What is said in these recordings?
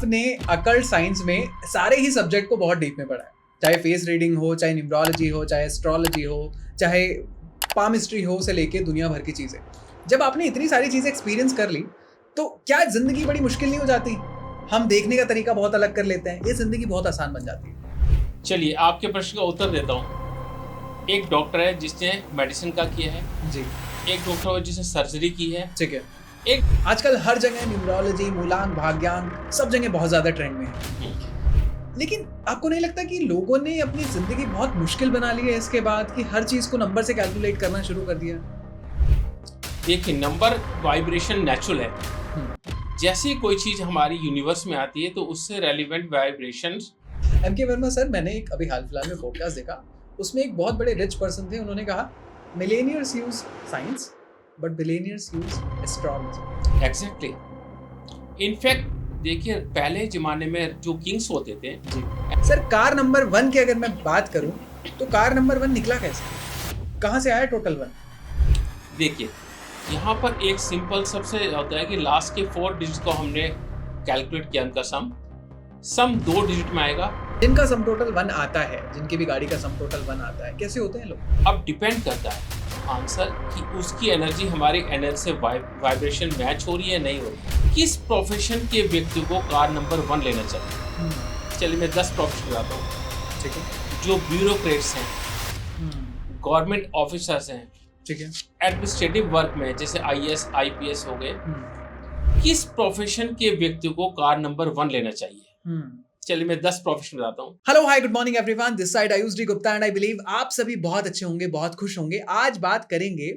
आपने occult science में सारे ही सब्जेक्ट को बहुत डीप में पढ़ा है, चाहे फेस रीडिंग हो, चाहे न्यूमरोलॉजी हो, चाहे एस्ट्रोलॉजी हो, चाहे पामिस्ट्री हो से लेके दुनिया भर की चीज़ें। जब आपने इतनी सारी चीज़ें एक्सपीरियंस कर ली तो क्या ज़िंदगी बड़ी मुश्किल नहीं हो जाती? हम देखने का तरीका बहुत अलग कर लेते हैं, ये ज़िंदगी बहुत आसान बन जाती है। चलिए आपके प्रश्न का उत्तर देता हूँ। एक डॉक्टर है जिसने मेडिसिन का किया है जी, एक डॉक्टर है जिसने सर्जरी की है। ठीक है। एक आजकल हर जगह न्यूमरोलॉजी, मूलांक, भाग्यांक सब जगह बहुत ज़्यादा ट्रेंड में है। लेकिन आपको नहीं लगता कि लोगों ने अपनी ज़िंदगी बहुत मुश्किल बना ली है इसके बाद कि हर चीज़ को नंबर से कैलकुलेट करना शुरू कर दिया? देखिए, नंबर वाइब्रेशन नेचुरल है। जैसे ही कोई चीज़ हमारी यूनिवर्स में आती है तो उससे relevant vibrations. MK Verma sir, मैंने एक अभी हाल फिलहाल में पॉडकास्ट देखा, उसमें एक बहुत बड़े रिच पर्सन थे, उन्होंने कहा millionaires use science but billionaires use astrology. Exactly. In fact देखिए, पहले ज़माने में जो किंग्स होते थे जी सर, कार नंबर 1 की अगर मैं बात करूं तो कार नंबर 1 निकला कैसे? कहाँ से आया टोटल 1? देखिए, यहाँ पर एक सिंपल सबसे होता है कि लास्ट के 4 डिजिट को हमने कैलकुलेट किया, उनका सम 2 डिजिट में आएगा। जिनका सम टोटल 1 आता है, जिनकी भी गाड़ी का सम टोटल 1 आता है, कैसे होते हैं लोग? अब डिपेंड करता है आंसर कि उसकी एनर्जी हमारी एनर्जी से वाइब्रेशन मैच हो रही है नहीं हो रही। किस प्रोफेशन के व्यक्ति को कार नंबर 1 लेना चाहिए? चलिए मैं 10 प्रोफेशन बताता हूँ। ठीक है। जो ब्यूरोक्रेट्स हैं, गवर्नमेंट ऑफिसर्स हैं, ठीक है। एडमिनिस्ट्रेटिव वर्क में जैसे IAS IPS हो गए, किस प्रोफेशन के व्यक्ति को कार नंबर 1 लेना चाहिए? चलिए मैं 10 प्रोफेशन बताता हूँ। Hello, hi, good morning everyone, this side Ayush D Gupta and I believe आप सभी बहुत अच्छे होंगे, बहुत खुश होंगे। आज बात करेंगे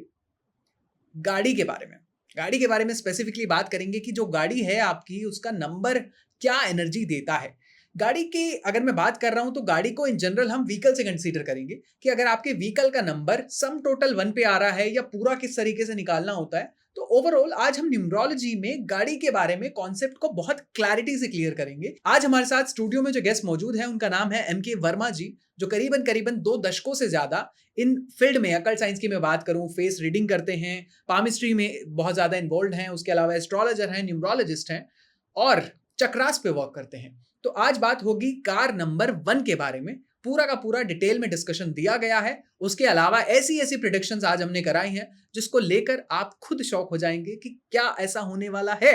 गाड़ी के बारे में। गाड़ी के बारे में स्पेसिफिकली बात करेंगे कि जो गाड़ी है आपकी, उसका नंबर क्या एनर्जी देता है। गाड़ी की अगर मैं बात कर रहा हूं तो गाड़ी को इन जनरल हम व्हीकल से कंसीडर करेंगे कि अगर आपके व्हीकल का नंबर सम टोटल 1 पे आ रहा है या पूरा किस तरीके से निकालना होता है। तो ओवरऑल आज हम न्यूमरोलॉजी में गाड़ी के बारे में कॉन्सेप्ट को बहुत क्लैरिटी से क्लियर करेंगे। आज हमारे साथ स्टूडियो में जो गेस्ट मौजूद है उनका नाम है एमके वर्मा जी, जो करीबन करीबन 2 दशकों से ज्यादा इन फील्ड में, अकल्ट साइंस की मैं बात करूं, फेस रीडिंग करते हैं, पामिस्ट्री में बहुत ज्यादा इन्वॉल्व हैं, उसके अलावा एस्ट्रोलॉजर हैं, न्यूमरोलॉजिस्ट हैं और चक्रास पे वर्क करते हैं। तो आज बात होगी कार नंबर 1 के बारे में। पूरा का पूरा डिटेल में डिस्कशन दिया गया है। उसके अलावा ऐसी ऐसी प्रेडिक्शंस आज हमने कराई हैं जिसको लेकर आप खुद शॉक हो जाएंगे कि क्या ऐसा होने वाला है।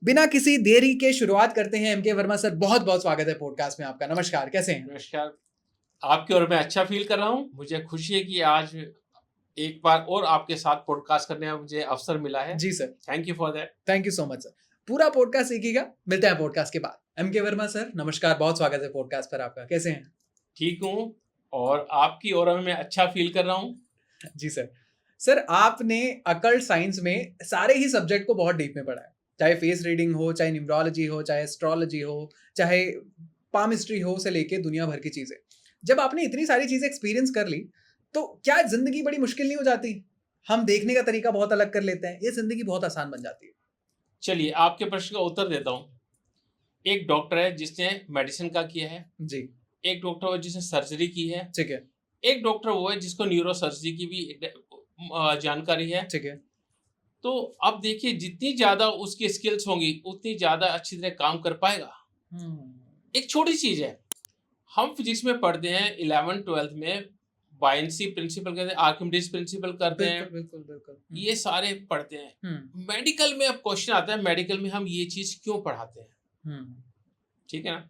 बिना किसी देरी के शुरुआत करते हैं। एमके वर्मा सर, बहुत बहुत स्वागत है पॉडकास्ट में आपका। नमस्कार, कैसे हैं? नमस्कार। आपकी ओर मैं अच्छा फील कर रहा हूँ। मुझे खुशी है कि आज एक बार और आपके साथ पॉडकास्ट करने का मुझे अवसर मिला है। जी sir, thank you for that. Thank you so much sir. पूरा पॉडकास्ट देखिएगा, मिलते हैं पॉडकास्ट के बाद। एमके वर्मा सर, नमस्कार, बहुत स्वागत है पॉडकास्ट पर आपका। कैसे हैं? ठीक हूँ और आपकी ओर में मैं अच्छा फील कर रहा हूँ। जी सर। सर, आपने अकल्ट साइंस में सारे ही सब्जेक्ट को बहुत डीप में पढ़ा है, चाहे फेस रीडिंग हो, चाहे न्यूमरोलॉजी हो, चाहे एस्ट्रोलॉजी हो, चाहे पामिस्ट्री हो से लेके दुनिया भर की चीजें। जब आपने इतनी सारी चीजें एक्सपीरियंस कर ली तो क्या जिंदगी बड़ी मुश्किल नहीं हो जाती? हम देखने का तरीका बहुत अलग कर लेते हैं, ये जिंदगी बहुत आसान बन जाती है। चलिए आपके प्रश्न का उत्तर देता हूँ। एक डॉक्टर है जिसने मेडिसिन का किया है जी, एक डॉक्टर है जिसने सर्जरी की है ठीक है। एक डॉक्टर वो है जिसको न्यूरो सर्जरी की भी जानकारी है। ठीक है। तो अब देखिए, जितनी ज़्यादा उसकी स्किल्स होंगी उतनी ज़्यादा अच्छी तरह काम कर पाएगा। एक छोटी चीज़ है, हम फिजिक्स में पढ़ते हैं 11th-12th में, बायनेंसी प्रिंसिपल कहते हैं, आर्किमिडीज प्रिंसिपल करते हैं, बिल्कुल बिल्कुल। ये सारे पढ़ते हैं। मेडिकल में अब क्वेश्चन आता है, मेडिकल में हम ये चीज़ क्यों पढ़ाते हैं? ठीक है ना।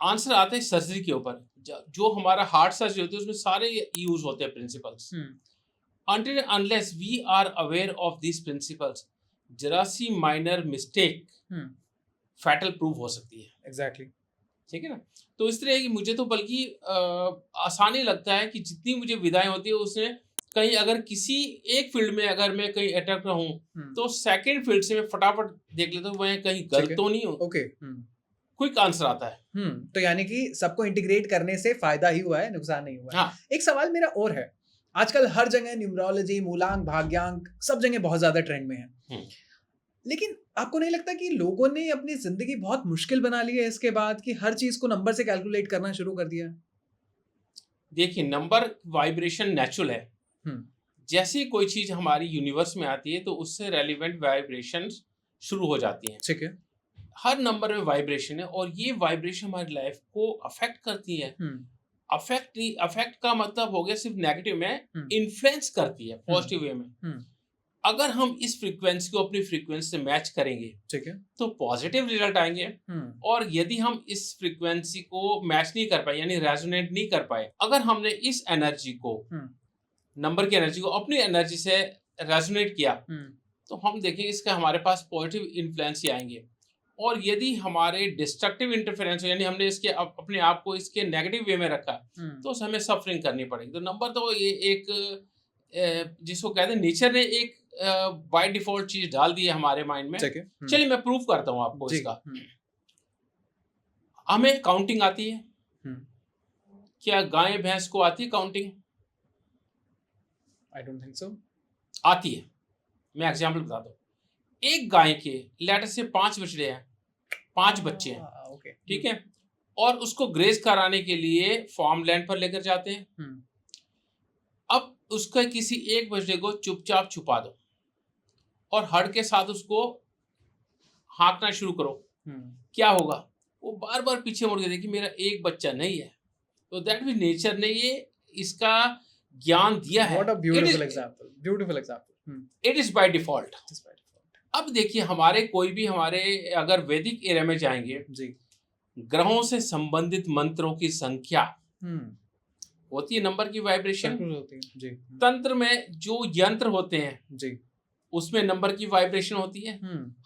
आंसर आता है सर्जरी के ऊपर। जो हमारा हार्ट सर्जरी होती है उसमें सारे यूज होते हैं principles. Until and unless we are aware of these principles, जरा सी माइनर मिस्टेक फैटल प्रूव हो सकती है। एग्जैक्टली। ठीक है ना। तो इस तरह की मुझे तो बल्कि आसानी लगता है कि जितनी मुझे विधाएं होती है उसमें कहीं अगर किसी एक फील्ड में अगर मैं कहीं अटैक हूँ तो सेकंड फील्ड से मैं फटाफट देख लेता हूँ मैं कहीं गलत तो नहीं हूँ। ओके। क्विक आंसर आता है। तो यानी कि सबको इंटीग्रेट करने से फायदा ही हुआ है, नुकसान नहीं हुआ है। हाँ। एक सवाल मेरा और है, आजकल हर जगह न्यूमरोलॉजी, मूलांक, भाग्यांक सब जगह बहुत ज्यादा ट्रेंड में है। लेकिन आपको नहीं लगता कि लोगों ने अपनी जिंदगी बहुत मुश्किल बना ली है इसके बाद कि हर चीज को नंबर से कैलकुलेट करना शुरू कर दिया? देखिए, नंबर वाइब्रेशन नेचुरल है। जैसे ही कोई चीज हमारी यूनिवर्स में आती है तो उससे रेलिवेंट वाइब्रेशन शुरू हो जाती हैं। ठीक है। हर नंबर में वाइब्रेशन है और ये वाइब्रेशन हमारी लाइफ को अफेक्ट करती है। अफेक्ट का मतलब हो गया सिर्फ नेगेटिव में, इन्फ्लुएंस करती है पॉजिटिव वे में। अगर हम इस फ्रीक्वेंसी को अपनी फ्रीक्वेंसी से मैच करेंगे, ठीक है, तो पॉजिटिव रिजल्ट आएंगे। और यदि हम इस फ्रीक्वेंसी को मैच नहीं कर पाए, यानी रेजोनेट नहीं कर पाए, अगर हमने इस एनर्जी को, नंबर की एनर्जी को अपनी एनर्जी से रेजोनेट किया, तो हम देखेंगे इसका हमारे पास पॉजिटिव इन्फ्लुएंस ही आएंगे। और यदि हमारे डिस्ट्रक्टिव इंटरफेरेंस, यानी हमने इसके अपने आप को इसके नेगेटिव वे में रखा, तो हमें सफरिंग करनी पड़ेगी। तो नंबर तो ये एक जिसको कहते हैं नेचर ने एक बाय डिफॉल्ट चीज डाल दी है हमारे माइंड में। चलिए मैं प्रूफ करता हूँ आपको इसका। हमें काउंटिंग आती है, क्या गाय भैंस को आती है counting? I don't think so. आती है। मैं एग्जांपल बताता हूँ। एक गाय के लेटर से 5 बछड़े हैं, 5 बच्चे हैं, ठीक है, और उसको ग्रेज कराने के लिए फार्म लैंड पर लेकर जाते हैं। अब उसका किसी एक बछड़े को चुपचाप छुपा दो और हड़ के साथ उसको हाँकना शुरू करो, क्या होगा? वो बार बार पीछे मुड़ के देखिए मेरा एक बच्चा नहीं है। तो दैट मींस नेचर ने ये इसका ज्ञान दिया है। What a beautiful example. Beautiful example. It is by default. अब देखिए हमारे अगर वैदिक एरा में जाएंगे जी, ग्रहों से संबंधित मंत्रों की संख्या होती है, नंबर की वाइब्रेशन होती है जी। तंत्र में जो यंत्र होते हैं जी, उसमें नंबर की वाइब्रेशन होती है।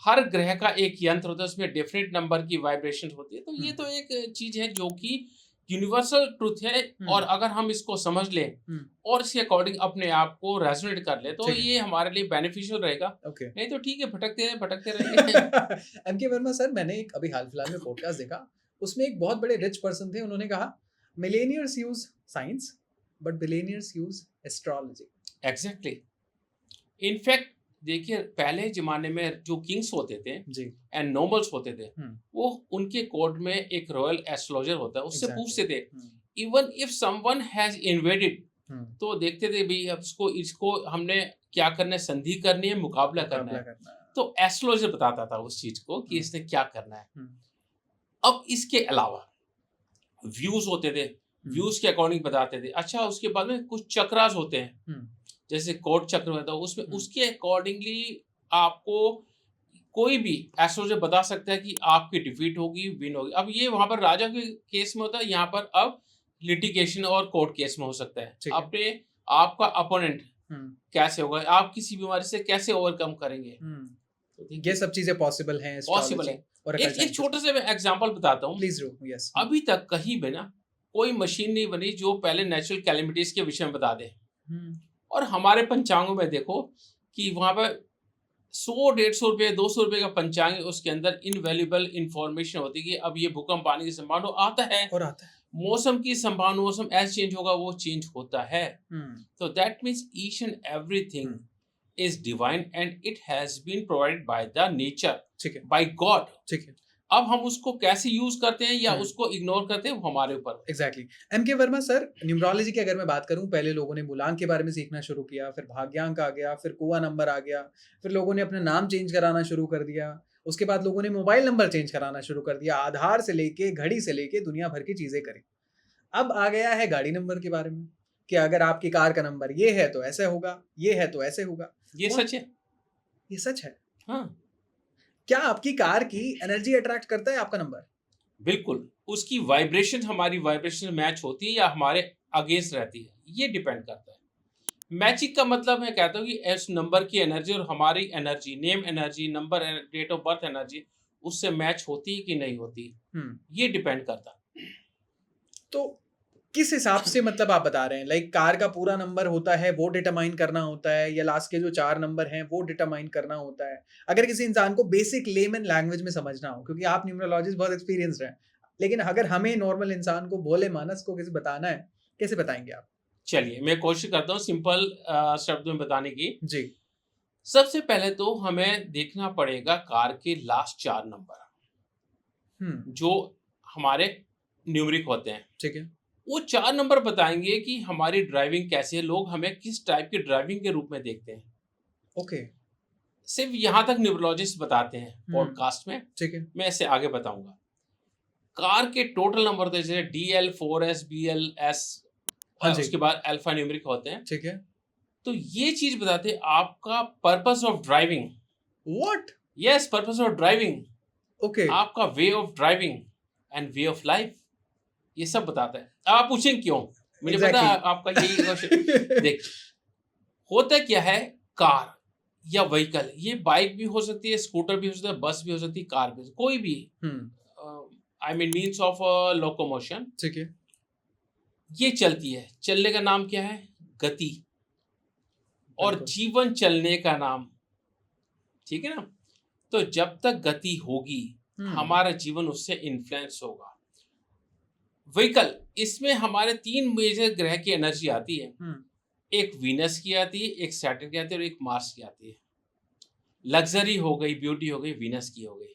हर ग्रह का एक यंत्र होता है, उसमें डिफरेंट नंबर की वाइब्रेशन होती है। तो ये तो एक चीज है जो कि यूनिवर्सल ट्रूथ है। और अगर हम इसको समझ लें और इसके अकॉर्डिंग अपने आप को रेजोनेट कर ले, तो ये हमारे लिए बेनिफिशियल रहेगा। नहीं तो ठीक है, भटकते रहेंगे। एमके वर्मा सर, मैंने एक अभी हाल फिलहाल में पॉडकास्ट देखा, उसमें एक बहुत बड़े रिच पर्सन थे, उन्होंने कहा millionaires use science but billionaires use astrology. Exactly. In fact देखिए पहले जमाने में जो किंग्स होते थे जी एंड नोबल्स होते थे, वो उनके कोर्ट में एक रॉयल एस्ट्रोलॉजर होता है, उससे पूछते थे even if someone has invaded, तो देखते थे भाई इसको हमने क्या करना है, संधि करनी है, मुकाबला करना है। तो एस्ट्रोलॉजर बताता था उस चीज को कि इसने क्या करना है। अब इसके अलावा व्यूज होते थे, व्यूज के अकॉर्डिंग बताते थे। अच्छा, उसके बाद में कुछ चक्रास होते हैं, जैसे कोट चक्र होता है, उसमें उसके अकॉर्डिंगली आपको कोई भी एस्ट्रोलॉजर बता सकता है कि आपकी डिफीट होगी, विन होगी। अब ये वहां पर राजा के केस में होता है, यहाँ पर अब लिटिगेशन और कोर्ट केस में हो सकता है। अपने आपका अपोनेंट कैसे होगा, आप किसी बीमारी से कैसे ओवरकम करेंगे, तो ये सब चीजें पॉसिबल हैं। और एक छोटा सा एग्जांपल बताता हूँ। Please do. यस। अभी तक कहीं भी ना कोई मशीन नहीं बनी जो पहले नेचुरल कैलेमिटीज के विषय में बता दे। और हमारे पंचांगों में देखो कि वहां पर 100-150 रुपये 200 रुपये का पंचांग है, उसके अंदर इनवैल्यूएबल इंफॉर्मेशन होती है कि अब ये भूकंप आने की संभावना आता है, मौसम की संभावना, मौसम ऐसे चेंज होगा, वो चेंज होता है। तो that means each and everything is divine and it has been provided by the nature, by God. ठीक है। अब हम उसको कैसे यूज करते हैं या उसको इग्नोर करते हैं, वो हमारे ऊपर। Exactly. MK Verma sir, numerology की अगर मैं बात करूं, पहले लोगों ने मूलांक के बारे में सीखना शुरू किया, फिर भाग्यांक आ गया, फिर कुआ नंबर आ गया, फिर लोगों ने अपना नाम चेंज कराना शुरू कर दिया, उसके बाद लोगों ने मोबाइल नंबर चेंज कराना शुरू कर दिया, आधार से लेके घड़ी से लेके दुनिया भर की चीजें करी। अब आ गया है गाड़ी नंबर के बारे में कि अगर आपकी कार का नंबर ये है तो ऐसे होगा, ये है तो ऐसे होगा। ये सच है, ये सच है। हाँ। क्या आपकी कार की एनर्जी अट्रैक्ट करता है आपका नंबर? बिल्कुल, उसकी वाइब्रेशन हमारी वाइब्रेशन मैच होती है या हमारे अगेंस्ट रहती है, ये डिपेंड करता है। मैचिंग का मतलब मैं कहता हूँ कि इस नंबर की एनर्जी और हमारी energy, name energy, number, date of birth energy उससे मैच होती है कि नहीं होती, ये डिपेंड करता है। तो किस हिसाब से मतलब आप बता रहे हैं, लाइक कार का पूरा नंबर होता है वो डिटरमाइन करना होता है, या लास्ट के जो 4 नंबर हैं वो डिटरमाइन करना होता है? अगर किसी इंसान को बेसिक लेमन लैंग्वेज में समझना हो, क्योंकि आप न्यूमरोलॉजिस्ट बहुत एक्सपीरियंस्ड हैं, लेकिन अगर हमें नॉर्मल इंसान को, भोले मानस को किसी बताना है, कैसे बताएंगे आप? चलिए मैं कोशिश करता हूँ सिंपल शब्दों में बताने की। जी। सबसे पहले तो हमें देखना पड़ेगा कार के लास्ट 4 नंबर जो हमारे न्यूमरिक होते हैं। ठीक है। वो 4 नंबर बताएंगे कि हमारी ड्राइविंग कैसी है, लोग हमें किस टाइप की ड्राइविंग के रूप में देखते हैं। ओके। सिर्फ यहाँ तक न्यूरोलॉजिस्ट बताते हैं पॉडकास्ट में, ठीक है, मैं इससे आगे बताऊंगा। कार के टोटल नंबर होते हैं जैसे DL 4S BL S, हाँ जी, उसके बाद अल्फा न्यूमेरिक होते हैं। ठीक है। तो ये चीज बताते हैं आपका purpose of driving. What? Yes, purpose of driving, okay. आपका way of driving and way of life, ये सब बताता है। अब आप पूछेंगे क्यों, मुझे पता है आपका यही क्वेश्चन। देख, होता क्या है, कार या व्हीकल, ये बाइक भी हो सकती है, स्कूटर भी हो सकता है, बस भी हो सकती है, कार भी, कोई भी, I mean means of locomotion, ठीक है, ये चलती है। चलने का नाम क्या है? गति। और बिल्कुल। जीवन चलने का नाम, ठीक है ना। तो जब तक गति होगी हमारा जीवन उससे इन्फ्लुएंस होगा। व्हीकल, इसमें हमारे 3 मेजर ग्रह की एनर्जी आती है। एक वीनस की आती है, एक सैटर्न की आती है और एक मार्स की आती है। लग्जरी हो गई, ब्यूटी हो गई, वीनस की हो गई,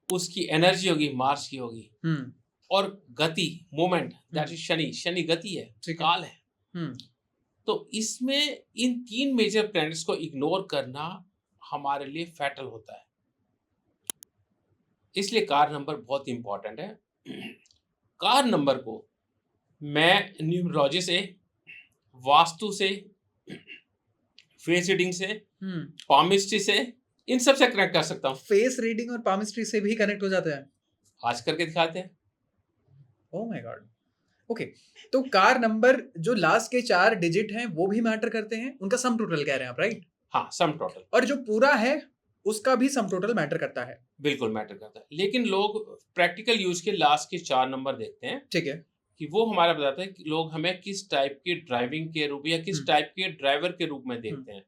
उसकी एनर्जी होगी, मार्स की होगी। और गति, moment, that is Shani. Shani गति है, काल है। तो इसमें इन 3 मेजर प्लैनेट्स को इग्नोर करना हमारे लिए फैटल होता है। इसलिए कार नंबर बहुत इंपॉर्टेंट है। कार नंबर को मैं न्यूमरोलॉजी से, वास्तु से, फेस रीडिंग से, पामिस्ट्री से, इन सब से कनेक्ट कर सकता हूँ। फेस रीडिंग और पामिस्ट्री से भी कनेक्ट हो जाता है? आज करके दिखाते हैं। Oh my God. ओके, तो कार नंबर जो लास्ट के 4 डिजिट हैं वो भी मैटर करते हैं, उनका सम टोटल कह रहे हैं आप, राइट? हाँ, सम टोटल। और जो पूरा है उसका भी सम टोटल मैटर करता है? बिल्कुल मैटर करता है, लेकिन लोग प्रैक्टिकल यूज के लास्ट के 4 नंबर देखते हैं, ठीक है, कि वो हमारा बताता है कि लोग हमें किस टाइप की ड्राइविंग के रूप या किस टाइप के ड्राइवर के रूप में देखते हैं।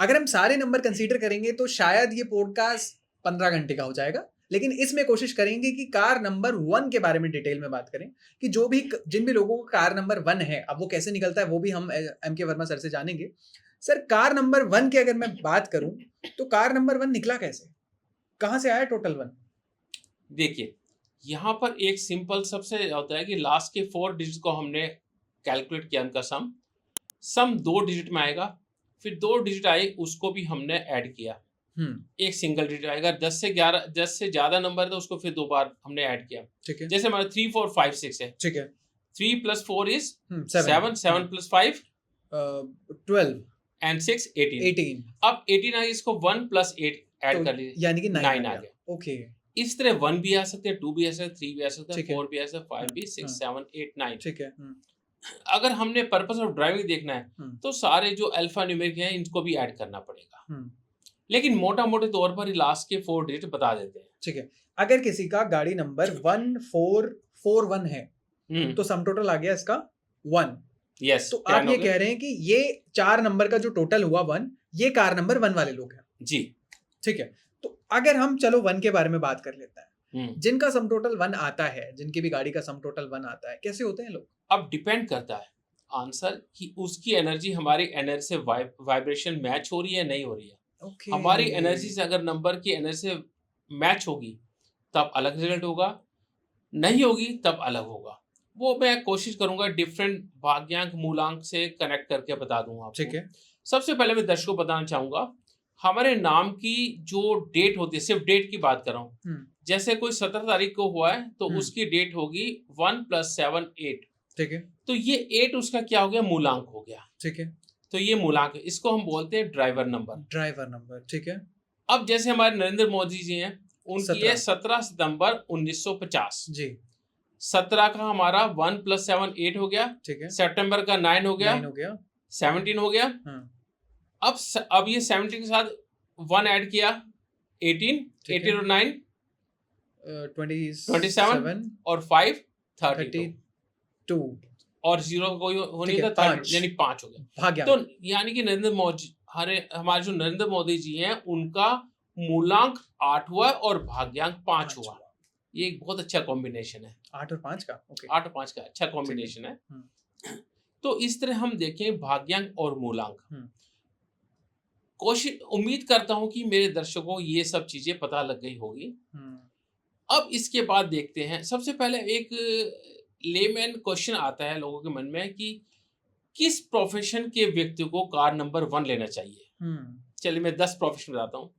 अगर हम सारे नंबर कंसीडर करेंगे तो शायद ये पॉडकास्ट 15 घंटे का हो जाएगा, लेकिन इसमें कोशिश करेंगे कि कार नंबर 1 के बारे में डिटेल में बात करें, कि जिन भी लोगों का कार नंबर 1 है, अब वो कैसे निकलता है वो भी हम MK वर्मा सर से जानेंगे। सर, कार नंबर 1 की अगर मैं बात करूं तो कार नंबर 1 निकला कैसे, कहां से आया टोटल 1? देखिए, यहाँ पर एक सिंपल सबसे होता है कि लास्ट के 4 डिजिट को हमने कैलकुलेट किया, उनका सम 2 डिजिट में आएगा, फिर 2 डिजिट आए उसको भी हमने ऐड किया, एक सिंगल डिजिट आएगा। 10 से ज्यादा नंबर है तो उसको फिर 2 बार हमने ऐड किया। ठीक है, जैसे हमारा 3 4 5 6 है, ठीक है, 3 + 4 इज 7, 7 + 5 12 एंड 6 18। अब 18 आ गया, इसको 1 + 8 ऐड कर लीजिए, यानी कि 9 आ गया। ओके, इस तरह 1 भी आ सकते हैं, 2 भी आ सकते हैं, 3 भी आ सकते हैं, 4 भी आ सकते हैं, 5 भी, 6 7 8 9। ठीक है, अगर हमने पर्पस ऑफ ड्राइविंग देखना है तो सारे जो अल्फा न्यूमेरिक हैं इनको भी ऐड करना पड़ेगा, लेकिन मोटा मोटे तौर पर लास्ट के 4 डिजिट बता देते हैं। ठीक है, अगर किसी का गाड़ी नंबर 1441 है तो सम टोटल आ गया इसका 1। यस, तो आप ये कह रहे हैं कि ये 4 नंबर का जो टोटल हुआ 1, ये कार नंबर 1 वाले लोग हैं जी। ठीक है, तो अगर हम चलो 1 के बारे में बात कर लेते हैं, जिनका सम टोटल 1 आता है, जिनकी भी गाड़ी का सम टोटल 1 आता है, कैसे होते हैं लोग? अब डिपेंड करता है आंसर कि उसकी एनर्जी हमारी एनर्जी से वाइब्रेशन मैच हो रही है नहीं हो रही है। Okay. हमारी एनर्जी से अगर नंबर की एनर्जी से मैच होगी तब अलग रिजल्ट होगा, नहीं होगी तब अलग होगा। वो मैं कोशिश करूंगा डिफरेंट भाग्यांक मूलांक से कनेक्ट करके बता दूंगा आपको। ठीक है, सबसे पहले मैं दर्शकों को बताना चाहूंगा, हमारे नाम की जो डेट होती है, सिर्फ डेट की बात कर रहा हूँ, जैसे कोई 17 तारीख को हुआ है तो उसकी डेट होगी 1 + 7 8। ठीक है, तो ये 8 उसका क्या हो गया, मूलांक हो गया। ठीक है, तो ये मूलांक है, इसको हम बोलते हैं ड्राइवर नंबर। ठीक है, अब जैसे हमारे नरेंद्र मोदी जी हैं, उनकी है 17 सितंबर 1950 जी। 17 का हमारा 1 + 7 8 हो गया। ठीक है, सितंबर का 9 हो गया, 17 हो गया। अब ये 17 के साथ 1 ऐड किया, 18, 18 और 9 27 और 5 32 और 0 कोई हो नहीं था, यानी 5 हो गया। तो यानी कि हमारे जो नरेंद्र मोदी जी हैं उनका मूलांक 8 हुआ और भाग्यांक 5 हुआ। ये एक बहुत अच्छा कॉम्बिनेशन है, 8 और 5 का। ओके, 8 और 5 का अच्छा कॉम्बिनेशन है। तो इस तरह हम देखें भाग्यांक और मूलांक। उम्मीद करता हूं कि मेरे दर्शकों को ये सब चीजें पता लग गई होगी। अब इसके बाद देखते हैं, सबसे पहले एक लेमैन क्वेश्चन आता है लोगों के मन में कि किस प्रोफेशन के व्यक्ति को कार नंबर 1 लेना चाहिए। चलिए मैं 10 प्रोफेशन बताता हूँ।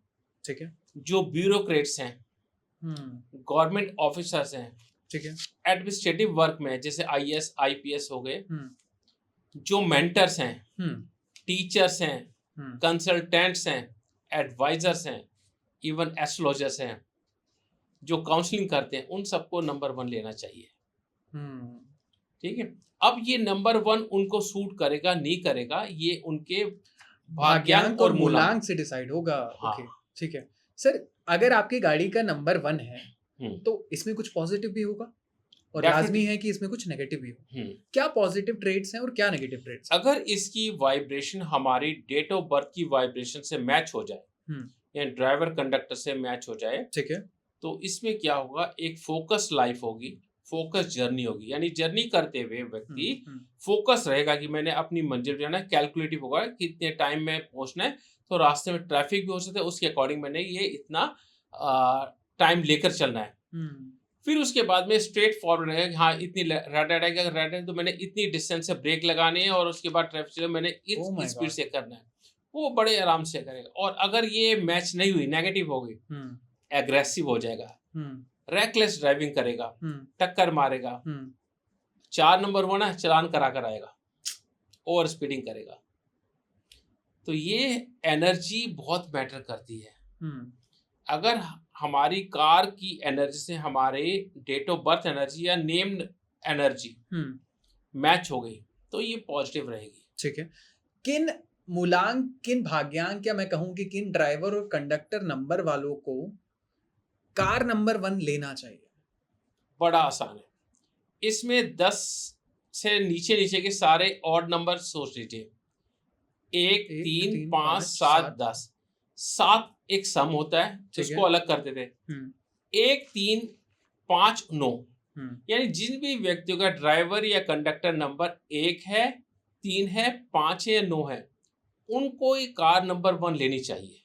ठीक है। जो ब्यूरोक्रेट्स हैं, गवर्नमेंट ऑफिसर्स हैं, ठीक है। एडमिनिस्ट्रेटिव वर्क में जैसे IAS IPS हो गए, जो मेंटर्स हैं, टीचर्स हैं, कंसल्टेंट्स हैं, एडवाइजर्स हैं, इवन एस्ट्रोलॉजर्स हैं, जो काउंसलिंग करते हैं, उन सबको नंबर 1 लेना चाहिए। ठीक है। अब ये नंबर 1 उनको सूट करेगा नहीं करेगा, ये उनके भाग्यांक और मूलांक से डिसाइड होगा। हाँ। ओके, ठीक है सर। अगर आपकी गाड़ी का नंबर 1 है तो इसमें कुछ पॉजिटिव भी होगा और लाजमी है कि इसमें कुछ नेगेटिव भी हो। क्या पॉजिटिव ट्रेड्स हैं और क्या नेगेटिव ट्रेड्स? अगर इसकी वाइब्रेशन हमारी डेट ऑफ बर्थ की वाइब्रेशन से मैच हो जाए या ड्राइवर कंडक्टर से मैच हो जाए, ठीक है, तो इसमें क्या होगा, एक फोकस लाइफ होगी, फोकस जर्नी होगी। यानी जर्नी करते हुए व्यक्ति फोकस रहेगा कि मैंने अपनी मंजिल जाना है, कैलकुलेटिव होगा कि इतने टाइम में पहुंचना है, तो रास्ते में ट्रैफिक भी हो सकता है, उसके अकॉर्डिंग मैंने ये इतना टाइम लेकर चलना है। फिर उसके बाद में स्ट्रेट फॉरवर्ड रहेगा कि हाँ इतनी रेड लाइट आएगी, अगर रेड है तो मैंने इतनी डिस्टेंस से ब्रेक लगाने हैं और उसके बाद ट्रैफिक चले मैंने इतनी स्पीड से करना है, वो बड़े आराम से करेगा। और अगर ये मैच नहीं हुई, नेगेटिव हो गई, एग्रेसिव हो जाएगा, रैकलेस ड्राइविंग करेगा, टक्कर मारेगा, 4 नंबर 1 है, चालान करा कर आएगा, ओवर स्पीडिंग करेगा। तो ये एनर्जी बहुत मैटर करती है। अगर हमारी कार की एनर्जी से हमारे डेट ऑफ बर्थ एनर्जी या नेम्ड एनर्जी मैच हो गई तो ये पॉजिटिव रहेगी। ठीक है। किन मूलांक, किन भाग्यांक, या मैं कहूं कि किन ड्राइवर और कंडक्टर नंबर वालों को कार नंबर 1 लेना चाहिए? बड़ा आसान है। इसमें 10 से नीचे नीचे के सारे ऑड नंबर सोच लीजिए, 1 3 5 7 10। 7 एक सम होता है, उसको अलग करते थे। 1 3 5 9, यानी जिन भी व्यक्तियों का ड्राइवर या कंडक्टर नंबर 1 है, 3 है, 5 है या 9 है, उनको ये कार नंबर 1 लेनी चाहिए।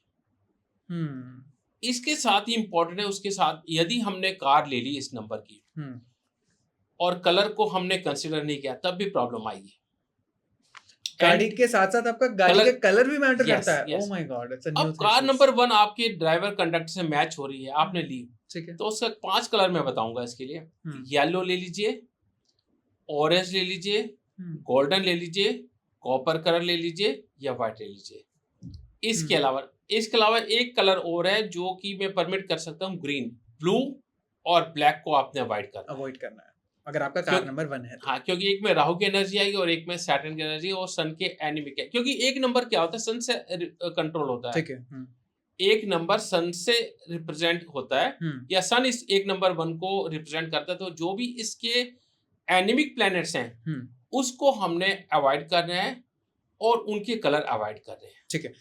इसके साथ ही इंपॉर्टेंट है, उसके साथ यदि हमने कार ले ली इस नंबर की और कलर को हमने कंसिडर नहीं किया, तब भी प्रॉब्लम आएगी। गाड़ी के साथ साथ आपका गाड़ी का कलर भी मैटर करता है। Oh my God, it's a new thing. अब कार नंबर 1 आपके ड्राइवर कंडक्टर से मैच हो रही है, आपने ली, ठीक है, तो उसका 5 कलर मैं बताऊंगा इसके लिए। येलो ले लीजिए, ऑरेंज ले लीजिए, गोल्डन ले लीजिए, कॉपर कलर ले लीजिए या व्हाइट ले लीजिए। इसके अलावा एक कलर और है जो कि मैं परमिट कर सकता हूँ, ग्रीन, ब्लू और ब्लैक को आपने अवॉइड करना है अगर आपका कार नंबर 1 है तो। हाँ, क्योंकि एक में राहु की एनर्जी आएगी और एक में सैटर्न की एनर्जी और सन के एनिमिक है। क्योंकि एक नंबर क्या होता है, सन से कंट्रोल होता है। ठीक है। एक नंबर सन से रिप्रेजेंट होता है या सन इस एक नंबर 1 को रिप्रेजेंट करता है, तो जो भी इसके एनिमिक प्लैनेट्स हैं उसको हमने अवॉइड करना है और उनके कलर अवॉइड करने हैं। ठीक है।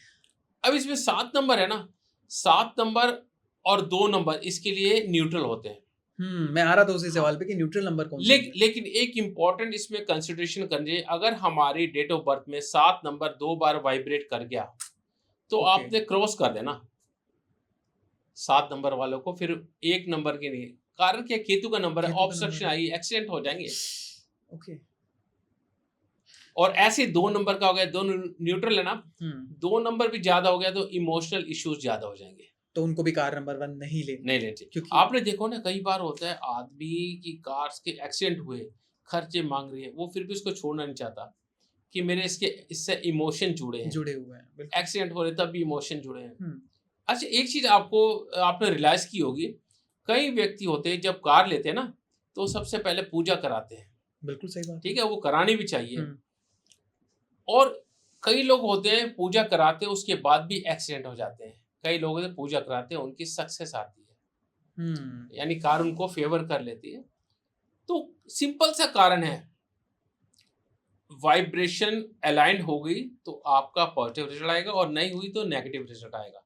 अब इसमें 7 नंबर है ना, 7 नंबर और 2 नंबर इसके लिए न्यूट्रल होते हैं। मैं आ रहा था उसी सवाल पे कि न्यूट्रल नंबर कौन सा है? लेकिन एक इंपॉर्टेंट इसमें कंसिडरेशन करनी है, अगर हमारी डेट ऑफ बर्थ में 7 नंबर 2 बार वाइब्रेट कर गया तो आपने क्रॉस कर देना 7 नंबर वालों को, फिर 1 नंबर के नहीं। कारण क्या, केतु का नंबर है, ऑब्स्ट्रक्शन आई, एक्सीडेंट हो जाएंगे। ओके। और ऐसे 2 नंबर का हो गया, 2 न्यूट्रल है ना, 2 नंबर भी ज्यादा हो गया तो इमोशनल इश्यूज ज्यादा हो जाएंगे, तो उनको भी कार नंबर 1 नहीं लेने चाहिए। क्योंकि आपने देखो ना, कई बार होता है आदमी की कार के एक्सीडेंट हुए, खर्चे मांग रही है, वो फिर भी उसको छोड़ना नहीं चाहता कि मेरे इससे इमोशन जुड़े हुए हैं। एक्सीडेंट हो रहे तब भी इमोशन जुड़े हैं। अच्छा, एक चीज आपने रियलाइज की होगी, कई व्यक्ति होते हैं जब कार लेते हैं ना तो सबसे पहले पूजा कराते हैं। बिल्कुल सही बात। ठीक है, वो करानी भी चाहिए। और कई लोग होते हैं पूजा कराते हैं उसके बाद भी एक्सीडेंट हो जाते हैं। कई लोग पूजा कराते हैं, उनकी सक्सेस आती है, यानी कार उनको फेवर कर लेती है। तो सिंपल सा कारण है, वाइब्रेशन अलाइन हो गई तो आपका पॉजिटिव रिजल्ट आएगा और नहीं हुई तो नेगेटिव रिजल्ट आएगा।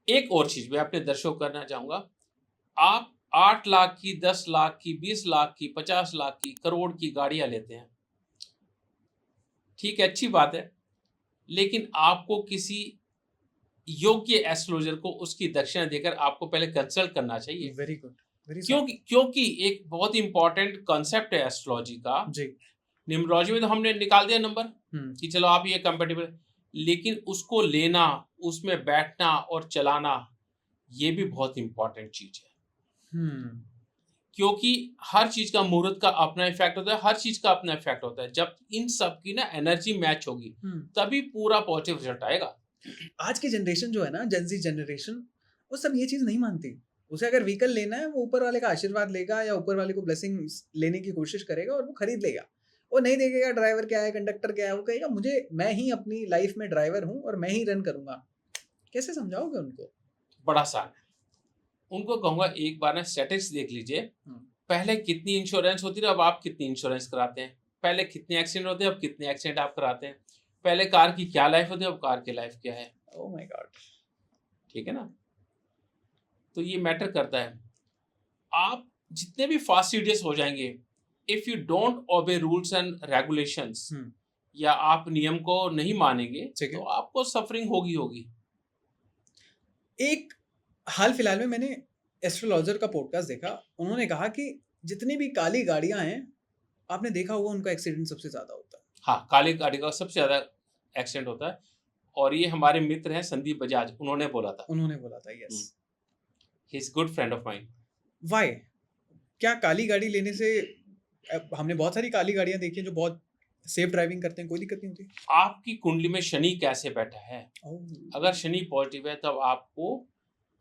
एक और चीज मैं अपने दर्शकों को करना चाहूंगा, आप 8 लाख की, 10 लाख की, 20 लाख की, 50 लाख की, करोड़ की गाड़ियां लेते हैं, ठीक है, अच्छी बात है, लेकिन आपको किसी योग्य एस्ट्रोलॉजर को उसकी दक्षिणा देकर आपको पहले कंसल्ट करना चाहिए। Very good. क्योंकि एक बहुत इंपॉर्टेंट कॉन्सेप्ट है एस्ट्रोलॉजी का जी। न्यूमरोलॉजी में तो हमने निकाल दिया नंबर कि चलो आप ये कंपेटिबल, लेकिन उसको लेना, उसमें बैठना और चलाना, ये भी बहुत इंपॉर्टेंट चीज है। क्योंकि हर चीज का मुहूर्त का अपना इफेक्ट होता है, हर चीज का अपना इफेक्ट होता है। जब इन सब की ना एनर्जी मैच होगी तभी पूरा पॉजिटिव रिजल्ट आएगा। आज की जनरेशन जो है ना, जेनजी जनरेशन, वो सब ये चीज नहीं मानती। उसे अगर व्हीकल लेना है, वो ऊपर वाले का आशीर्वाद लेगा या ऊपर वाले को ब्लेसिंग लेने की कोशिश करेगा और वो खरीद लेगा। वो नहीं देखेगा ड्राइवर क्या है, कंडक्टर क्या है। वो कहेगा मुझे, मैं ही अपनी लाइफ में ड्राइवर हूँ और मैं ही रन करूंगा। कैसे समझाओगे उनको? बड़ा आसान है। उनको कहूंगा एक बार ना स्टैटिस्टिक्स देख लीजिए। पहले कितनी इंश्योरेंस होती थी, अब आप कितनी इंश्योरेंस कराते हैं। पहले कितने एक्सीडेंट होते हैं, अब कितने एक्सीडेंट आप कराते हैं। पहले कार की क्या लाइफ होती है, अब कार की लाइफ क्या है। Oh my God. ठीक है ना, तो ये मैटर करता है। आप जितने भी फास्टिडियस हो जाएंगे, इफ यू डोंट ओबे रूल्स एंड रेगुलेशंस, या आप नियम को नहीं मानेंगे, तो आपको सफरिंग होगी। एक हाल फिलहाल में मैंने एस्ट्रोलॉजर का पॉडकास्ट देखा। उन्होंने कहा कि जितनी भी काली गाड़ियां हैं, आपने देखा होगा उनका एक्सीडेंट सबसे ज्यादा होता है। हाँ, काली गाड़ी का सबसे ज्यादा एक्सीडेंट होता है। और ये हमारे मित्र हैं संदीप बजाज, उन्होंने बोला था। Yes, he is good friend of mine. Why? क्या काली गाड़ी लेने से, हमने बहुत सारी काली गाड़ियां देखी हैं जो बहुत सेफ ड्राइविंग करते हैं, कोई दिक्कत नहीं होती। आपकी कुंडली में शनि कैसे बैठा है। अगर शनि पॉजिटिव है तब आपको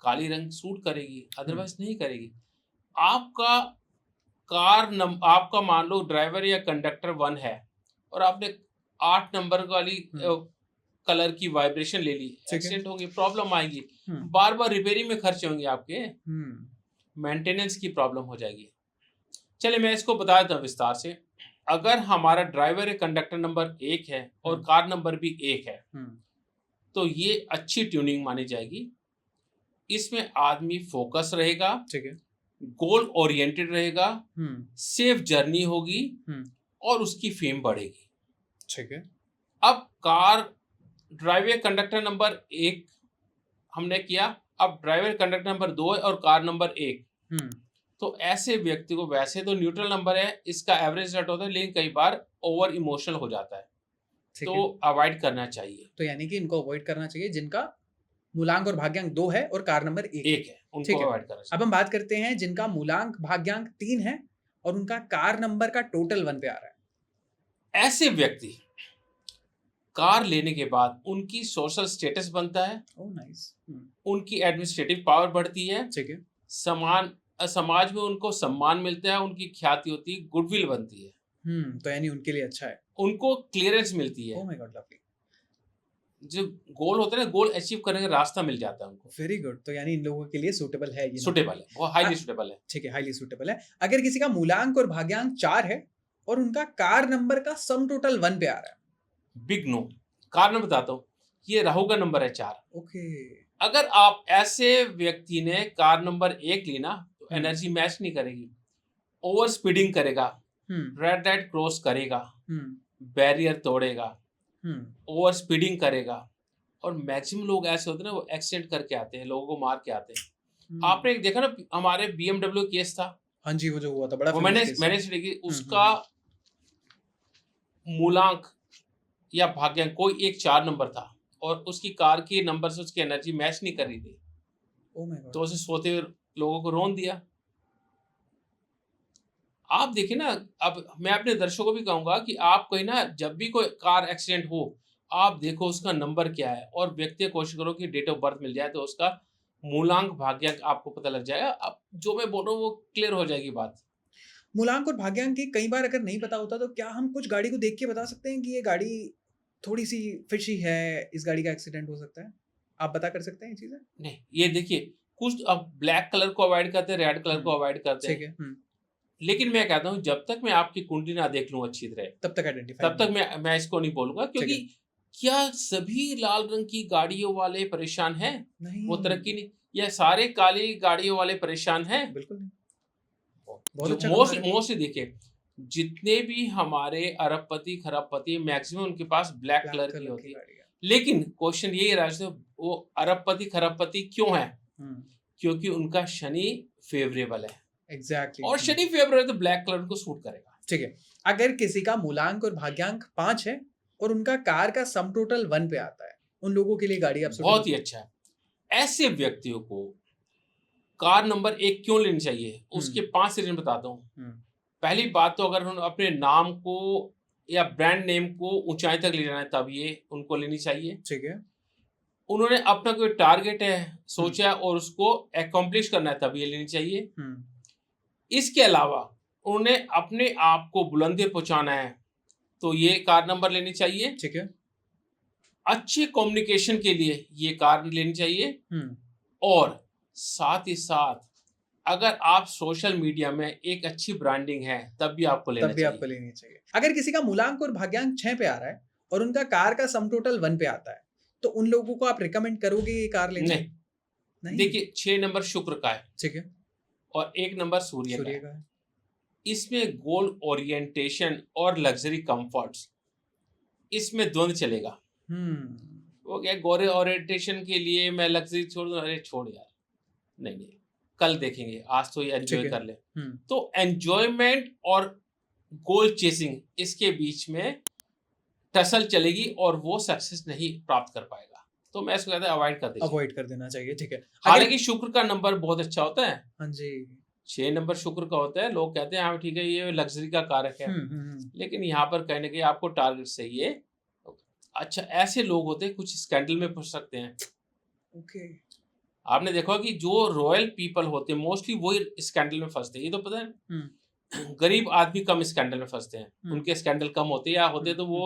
काली रंग सूट करेगी, अदरवाइज नहीं करेगी। आपका आपका मान लो ड्राइवर या कंडक्टर 1 है और आपने 8 नंबर वाली कलर की वाइब्रेशन ले ली, एक्सीडेंट होंगे, प्रॉब्लम आएगी, बार बार रिपेयरिंग में खर्च होंगे आपके, मेंटेनेंस की प्रॉब्लम हो जाएगी। चलिए मैं इसको बता देता हूँ विस्तार से। अगर हमारा ड्राइवर या कंडक्टर नंबर 1 है और कार नंबर भी 1 है, तो ये अच्छी ट्यूनिंग मानी जाएगी। इसमें आदमी फोकस रहेगा, ठीक है, गोल ओरिएंटेड रहेगा, सेफ जर्नी होगी और उसकी फेम बढ़ेगी। ठीक है। अब कार ड्राइवर कंडक्टर नंबर 1 हमने किया, अब ड्राइवर कंडक्टर नंबर 2 है और कार नंबर 1, तो ऐसे व्यक्ति को, वैसे तो न्यूट्रल नंबर है, इसका एवरेज रिजल्ट होता है, लेकिन कई बार ओवर इमोशनल हो जाता है, तो अवॉइड करना चाहिए। तो यानी कि इनको अवॉइड करना चाहिए जिनका मूलांक और भाग्यांक 2 है और कार नंबर 1 है, उनको अवॉइड करना चाहिए। अब हम बात करते हैं जिनका मूलांक भाग्यांक 3 है और उनका कार नंबर का टोटल 1 पे आ रहा है। ऐसे व्यक्ति कार लेने के बाद उनकी सोशल स्टेटस बनता है, उनकी एडमिनिस्ट्रेटिव पावर बढ़ती है, ठीक है, समाज में उनको सम्मान मिलता है, उनकी ख्याति होती है, गुडविल बनती है। तो यानी उनके लिए अच्छा है, उनको क्लियरेंस मिलती है। Oh my God, lovely. जो गोल होता है ना, गोल अचीव करने का रास्ता मिल जाता है उनको। Very good. तो यानी इन लोगों के लिए सूटेबल है, ये सूटेबल है, वो हाईली सूटेबल है। ठीक है, हाईली सूटेबल है। अगर किसी का मूलांक और भाग्यांक 4 है और उनका कार नंबर का सम टोटल 1 पे आ रहा है, बिग नो। कारण बताता हूँ, ये राहु का नंबर है 4। ओके। अगर आप ऐसे व्यक्ति ने कार नंबर 1 ली ना, तो एनर्जी मैच नहीं करेगी, ओवर स्पीडिंग करेगा, रेड लाइट क्रॉस करेगा, बैरियर तोड़ेगा, ओवर स्पीडिंग करेगा, और मैक्सिमम लोग ऐसे होते हैं ना, वो एक्सीडेंट करके आते हैं, लोगों को मार के आते हैं। आपने एक देखा ना, हमारे BMW केस था। हाँ जी, वो जो हुआ था, बड़ा वो मैंने स्टडी उसका मूलांक या भाग्यांक कोई एक 4 नंबर था और उसकी कार की नंबर से उसकी एनर्जी मैच नहीं कर रही थी। Oh my God. तो उसे सोते हुए लोगों को रोन दिया। आप देखिए ना, अब मैं अपने दर्शकों को भी कहूंगा कि आप कहीं ना, जब भी कोई कार एक्सीडेंट हो, आप देखो उसका नंबर क्या है और व्यक्ति कोशिश करो कि डेट ऑफ बर्थ मिल जाए, तो उसका मूलांक भाग्यांक आपको पता लग जाएगा। अब जो मैं बोल रहा हूँ वो क्लियर हो जाएगी बात। मूलांक और भाग्यांक की कई बार अगर नहीं पता होता, तो क्या हम कुछ गाड़ी को देख के बता सकते हैं कि ये गाड़ी थोड़ी सी फिशी है, इस गाड़ी का एक्सीडेंट हो सकता है? आप बता कर सकते हैं ये चीजें? नहीं, ये देखिए, कुछ अब ब्लैक कलर को अवॉइड करते हैं, रेड कलर को अवॉइड करते हैं, ठीक है, लेकिन मैं कहता हूँ जब तक मैं आपकी कुंडली ना देख लूं अच्छी तरह, तब तक आइडेंटिफाई, तब तक मैं इसको नहीं बोलूंगा। क्योंकि क्या सभी लाल रंग की गाड़ियों वाले परेशान हैं? नहीं, वो तरक्की नहीं, या सारे काली गाड़ियों वाले परेशान हैं? बिल्कुल नहीं। मोस्टली देखिए, जितने भी हमारे अरबपति खरबपति, मैक्सिमम उनके पास ब्लैक कलर की होती है। लेकिन क्वेश्चन यही है, वो अरबपति खरबपति क्यों है? क्योंकि उनका शनि फेवरेबल है। एग्जैक्टली। और शनि फेवरेबल है तो ब्लैक कलर को सूट करेगा। ठीक है। अगर किसी का मूलांक और भाग्यांक 5 है और उनका कार का सम टोटल 1 पे आता है, उन लोगों के लिए गाड़ी आप बहुत ही अच्छा है। ऐसे व्यक्तियों को कार नंबर 1 क्यों लेनी चाहिए, उसके 5 रीजन बताता हूँ। पहली बात तो अगर उन्होंने अपने नाम को या ब्रांड नेम को ऊंचाई तक ले जाना है तब ये उनको लेनी चाहिए। ठीक है। उन्होंने अपना कोई टारगेट है सोचा और उसको अकॉम्प्लिश करना है तब ये लेनी चाहिए। इसके अलावा उन्होंने अपने आप को बुलंदी पहुंचाना है तो ये कार नंबर लेनी चाहिए। ठीक है। अच्छे कम्युनिकेशन के लिए ये कार लेनी चाहिए। और साथ ही साथ अगर आप सोशल मीडिया में एक अच्छी ब्रांडिंग है तब भी आपको लेनी चाहिए। अगर किसी का मूलांक और भाग्यांक 6 पे आ रहा है और उनका कार का सम टोटल 1 पे आता है तो उन लोगों को आप रिकमेंड करोगे ये कार लेने? नहीं। देखिए 6 नंबर शुक्र का है, ठीक है, और 1 नंबर सूर्य का है। इसमें गोल ओरिएंटेशन और लग्जरी कंफर्ट्स, इसमें द्वंद चलेगा। वो क्या गोरे ओरिएंटेशन के लिए मैं लग्जरी छोड़ दूं, अरे छोड़ यार, नहीं कल देखेंगे, आज तो ये एंजॉय कर ले। तो एंजॉयमेंट और गोल चेसिंग इसके बीच में टसल चलेगी और वो सक्सेस नहीं प्राप्त कर पाएगा। तो मैं इसको कहता है अवॉइड कर देना चाहिए। ठीक है। हालांकि शुक्र का नंबर बहुत अच्छा होता है। हाँ जी, 6 नंबर शुक्र का होता है। लोग कहते हैं हाँ ठीक है ये लग्जरी का कारक है, लेकिन यहाँ पर कहने के आपको टारगेट चाहिए। अच्छा, ऐसे लोग होते हैं कुछ स्कैंडल में फंस सकते हैं। ओके, आपने देखा कि जो रॉयल पीपल होते हैं मोस्टली वही स्कैंडल में फंसते हैं। ये तो पता है गरीब आदमी कम स्कैंडल में फंसते हैं, उनके स्कैंडल कम होते हैं, या होते तो वो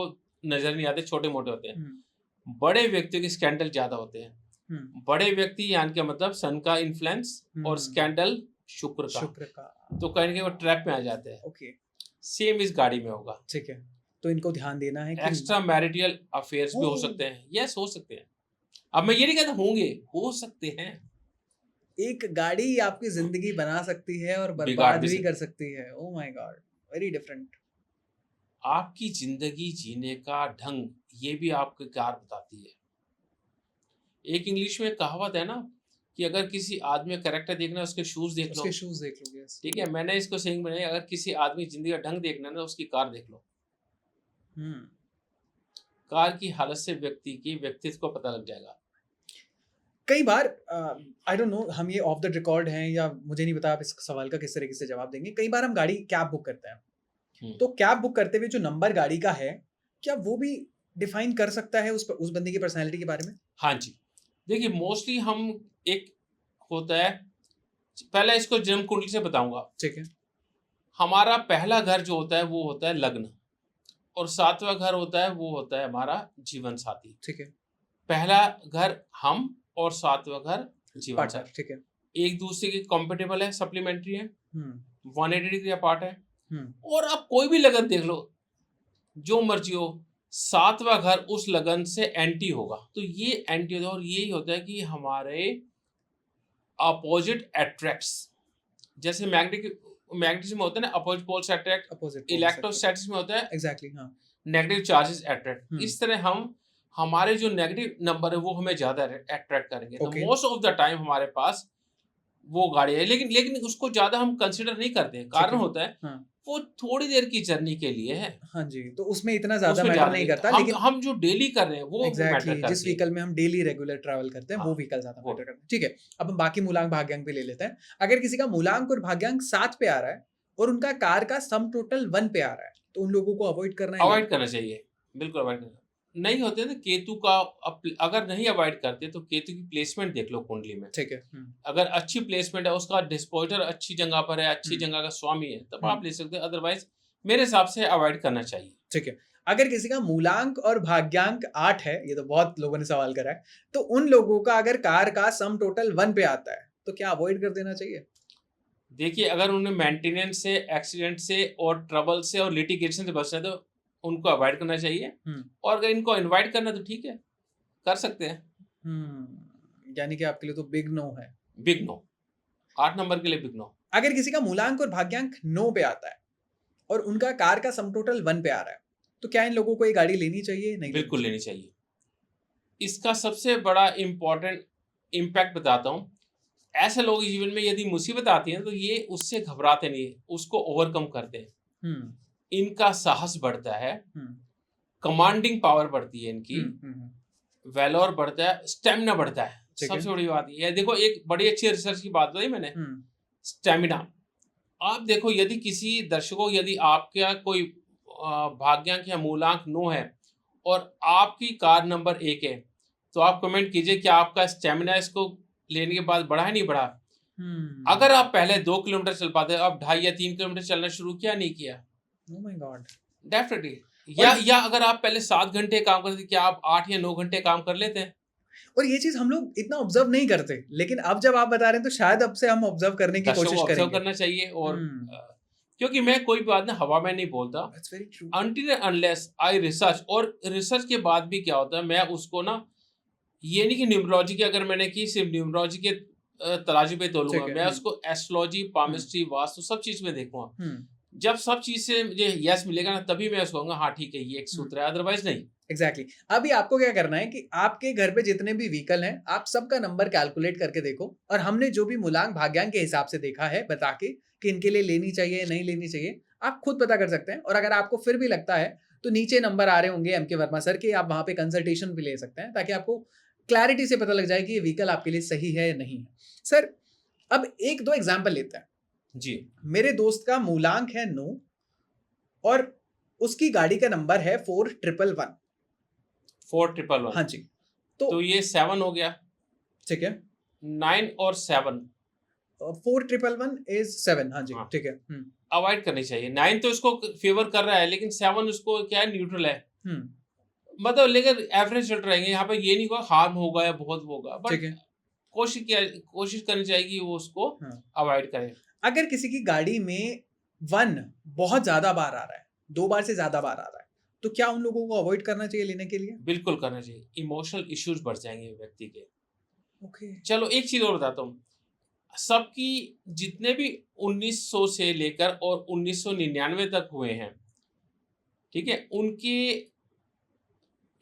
नजर नहीं आते, छोटे मोटे होते हैं। बड़े व्यक्तियों के स्कैंडल ज्यादा होते हैं। बड़े व्यक्ति यानी कि मतलब सन का इन्फ्लुएंस और स्कैंडल शुक्र का, तो कहीं ना वो ट्रैप में आ जाते हैं। ओके, सेम इस गाड़ी में होगा। ठीक है, तो इनको ध्यान देना है कि एक्स्ट्रा मैरिटल अफेयर्स भी हो सकते हैं। यस, हो सकते हैं। अब मैं ये नहीं कहता होंगे, हो सकते हैं। एक गाड़ी आपकी जिंदगी बना सकती है और बर्बाद भी कर सकती है। Oh my God, very different. आपकी जिंदगी जीने का ढंग ये भी आपकी कार बताती है। एक इंग्लिश में कहावत है ना कि अगर किसी आदमी का कैरेक्टर देखना है उसके शूज देख लो। ठीक है, मैंने इसको सेइंग बनाई, अगर किसी आदमी की जिंदगी का ढंग देखना है ना उसकी कार देख लो। कार की हालत से व्यक्ति की व्यक्तित्व को पता लग जाएगा। कई बार आई डोंट नो, हम ये ऑफ द रिकॉर्ड हैं या मुझे नहीं पता आप इस सवाल का किस तरीके से जवाब देंगे। कई बार हम गाड़ी कैब बुक करते हैं, तो कैब बुक करते हुए जो नंबर गाड़ी का है क्या वो भी डिफाइन कर सकता है उस बंदे की पर्सनैलिटी के बारे में? हाँ जी, देखिए मोस्टली हम एक होता है, पहले इसको जन्म कुंडली से बताऊंगा। ठीक है, हमारा पहला घर जो होता है वो होता है लग्न, और 7वां घर होता है वो होता है हमारा जीवन साथी। ठीक है, पहला घर हम और 7वां घर जीवन साथी। ठीक है, एक दूसरे के कॉम्पेटेबल है, सप्लीमेंट्री है, 180 डिग्री अपार्ट है। और आप कोई भी लगन देख लो, जो मर्जी हो, 7वां घर उस लगन से एंटी होगा। तो ये एंटी होता है, और यही होता है कि हमारे अपोजिट अट्रैक्ट्स, जैसे मैग्नेटिज्म में होता है ना, अपोजिट पोल्स अट्रैक्ट, इलेक्ट्रोस्टैटिक्स में होता है एग्जैक्टली हाँ, नेगेटिव चार्जेस अट्रैक्ट। इस तरह हम हमारे जो नेगेटिव नंबर है वो हमें ज्यादा अट्रैक्ट करेंगे। तो मोस्ट ऑफ द टाइम हमारे पास वो गाड़ी है, लेकिन उसको ज्यादा हम कंसीडर नहीं करते। कारण होता है हाँ, वो थोड़ी देर की जर्नी के लिए है। हाँ जी, तो उसमें इतना ज्यादा मैटर नहीं करता। लेकिन हम जो डेली कर रहे हैं वो मैटर करता है। जिस व्हीकल में हम डेली रेगुलर ट्रैवल करते हैं वो व्हीकल ज्यादा मैटर करता है। ठीक है, अब हम बाकी मूलांक भाग्यांक पे ले लेते हैं। अगर किसी का मूलांक और भाग्यांक 7 पे आ रहा है और उनका कार का सम टोटल 1 पे आ रहा है, तो उन लोगों को अवॉइड करना चाहिए। बिल्कुल अवॉइड करना नहीं होते ना। केतु का अगर नहीं अवॉइड करते तो केतु की प्लेसमेंट देख लो कुंडली में। ठीक है, अगर अच्छी प्लेसमेंट है, उसका डिस्पोजर अच्छी जगह पर है, अच्छी जगह का स्वामी है, तब आप ले सकते हैं। अदरवाइज मेरे हिसाब से अवॉइड करना चाहिए। ठीक है, अगर किसी का मूलांक और भाग्यांक 8 है, ये तो बहुत लोगों ने सवाल करा है, तो उन लोगों का अगर कार का सम टोटल 1 पे आता है तो क्या अवॉइड कर देना चाहिए? देखिए, अगर उन्हें मेंटेनेंस से, एक्सीडेंट से और ट्रबल से और लिटिगेशन से बचना है तो उनको अवॉइड करना चाहिए। और अगर इनको इनवाइट करना तो ठीक है, कर सकते हैं। यानी कि आपके लिए तो बिग नो है। बिग नो, 8 नंबर के लिए बिग नो। अगर किसी का मूलांक और भाग्यांक 9 पे आता है और उनका कार का सम टोटल 1 पे आ रहा है, तो क्या इन लोगों को ये गाड़ी लेनी चाहिए? नहीं, बिल्कुल लेनी चाहिए। इसका सबसे बड़ा इंपॉर्टेंट इम्पैक्ट बताता हूँ। ऐसे लोगों के जीवन में यदि मुसीबत आती है तो ये उससे घबराते नहीं, उसको ओवरकम करते हैं। इनका साहस बढ़ता है, कमांडिंग पावर बढ़ती है इनकी, वेलोर बढ़ता है, स्टेमिना बढ़ता है। ठीक है। सबसे बड़ी बात ये है, देखो एक बड़ी अच्छी रिसर्च की बात बताई मैंने, स्टेमिना। आप देखो यदि किसी दर्शकों, यदि आपका कोई भाग्यांक या मूलांक 9 है और आपकी कार नंबर 1 है, तो आप कमेंट कीजिए कि आपका स्टेमिना इसको लेने के बाद बढ़ा है नहीं बढ़ा। अगर आप पहले 2 किलोमीटर चल पाते, अब 2.5 या 3 किलोमीटर चलना शुरू किया, नहीं किया, ओह माय गॉड, डेफिनेटली। या अगर आप पहले 7 घंटे काम करते, क्या आप 8 या 9 घंटे काम कर लेते हैं? और ये चीज हम लोग इतना ऑब्जर्व नहीं करते, लेकिन अब जब आप बता रहे हैं तो शायद अब से हम ऑब्जर्व करने की कोशिश ऑब्जर्व करेंगे। करना चाहिए। और क्योंकि मैं कोई बात ना हवा में नहीं बोलता, that's very true. Until unless I research, और रिसर्च के बाद भी क्या होता है, मैं उसको ना, ये नहीं कि न्यूमरोलॉजी की अगर मैंने की सिर्फ न्यूमरोलॉजी के तराजू पे तोलूंगा, मैं उसको एस्ट्रोलॉजी, पामिस्ट्री, वास्तु सब चीज में देखूंगा। जब सब चीज से मुझे यस मिलेगा ना, तभी मैं उसको कहूंगा हाँ ठीक है, ये एक सूत्र है, अदरवाइज नहीं। एग्जैक्टली अभी आपको क्या करना है कि आपके घर पे जितने भी व्हीकल हैं, आप सबका नंबर कैलकुलेट करके देखो, और हमने जो भी मूलांक भाग्यांक के हिसाब से देखा है बता के कि इनके लिए लेनी चाहिए नहीं लेनी चाहिए, आप खुद पता कर सकते हैं। और अगर आपको फिर भी लगता है तो नीचे नंबर आ रहे होंगे एमके वर्मा सर के, आप वहां पे कंसल्टेशन भी ले सकते हैं, ताकि आपको क्लैरिटी से पता लग जाए कि ये व्हीकल आपके लिए सही है या नहीं है। सर अब 1-2 एग्जाम्पल लेते हैं जी। मेरे दोस्त का मूलांक है 9 और उसकी गाड़ी का नंबर है 4111। 4111, हाँ जी। तो ये 7 हो गया, ठीक है। 9 और 7, 4111 इज 7। हाँ जी, ठीक है। अवॉइड करनी चाहिए। 9 तो इसको फेवर कर रहा है, लेकिन 7 उसको क्या है, न्यूट्रल है। मतलब लेकिन एवरेज चल रहेंगे यहाँ पे, ये नहीं होगा हार्म होगा या बहुत होगा, बट कोशिश करनी चाहिए कि वो उसको अवॉइड करें। अगर किसी की गाड़ी में 1 बहुत ज्यादा बार आ रहा है, 2 बार से ज्यादा बार आ रहा है, तो क्या उन लोगों को अवॉइड करना चाहिए लेने के लिए? बिल्कुल करना चाहिए, इमोशनल इश्यूज बढ़ जाएंगे व्यक्ति के। ओके। चलो एक चीज और बताता हूँ, सबकी जितने भी 1900 से लेकर और 1999 तक हुए हैं, ठीक है, उनके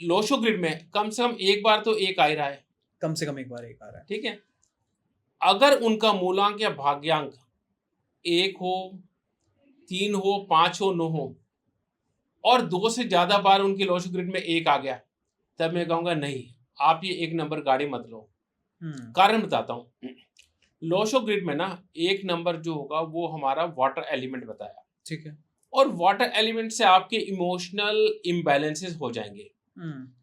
लोशो ग्रिड में कम से कम एक बार तो एक आ ही रहा है, कम से कम एक बार एक आ रहा है। ठीक है। अगर उनका मूलांक या भाग्यांक 1 हो, 3 हो, 5 हो, 9 हो और 2 से ज्यादा बार उनकी लोशो ग्रिड में 1 आ गया, तब मैं कहूंगा नहीं, आप ये 1 नंबर गाड़ी मत लो। कारण बताता हूँ, लोशो ग्रिड में ना 1 नंबर जो होगा वो हमारा वाटर एलिमेंट बताया, ठीक है, और वाटर एलिमेंट से आपके इमोशनल इम्बैलेंसेस हो जाएंगे।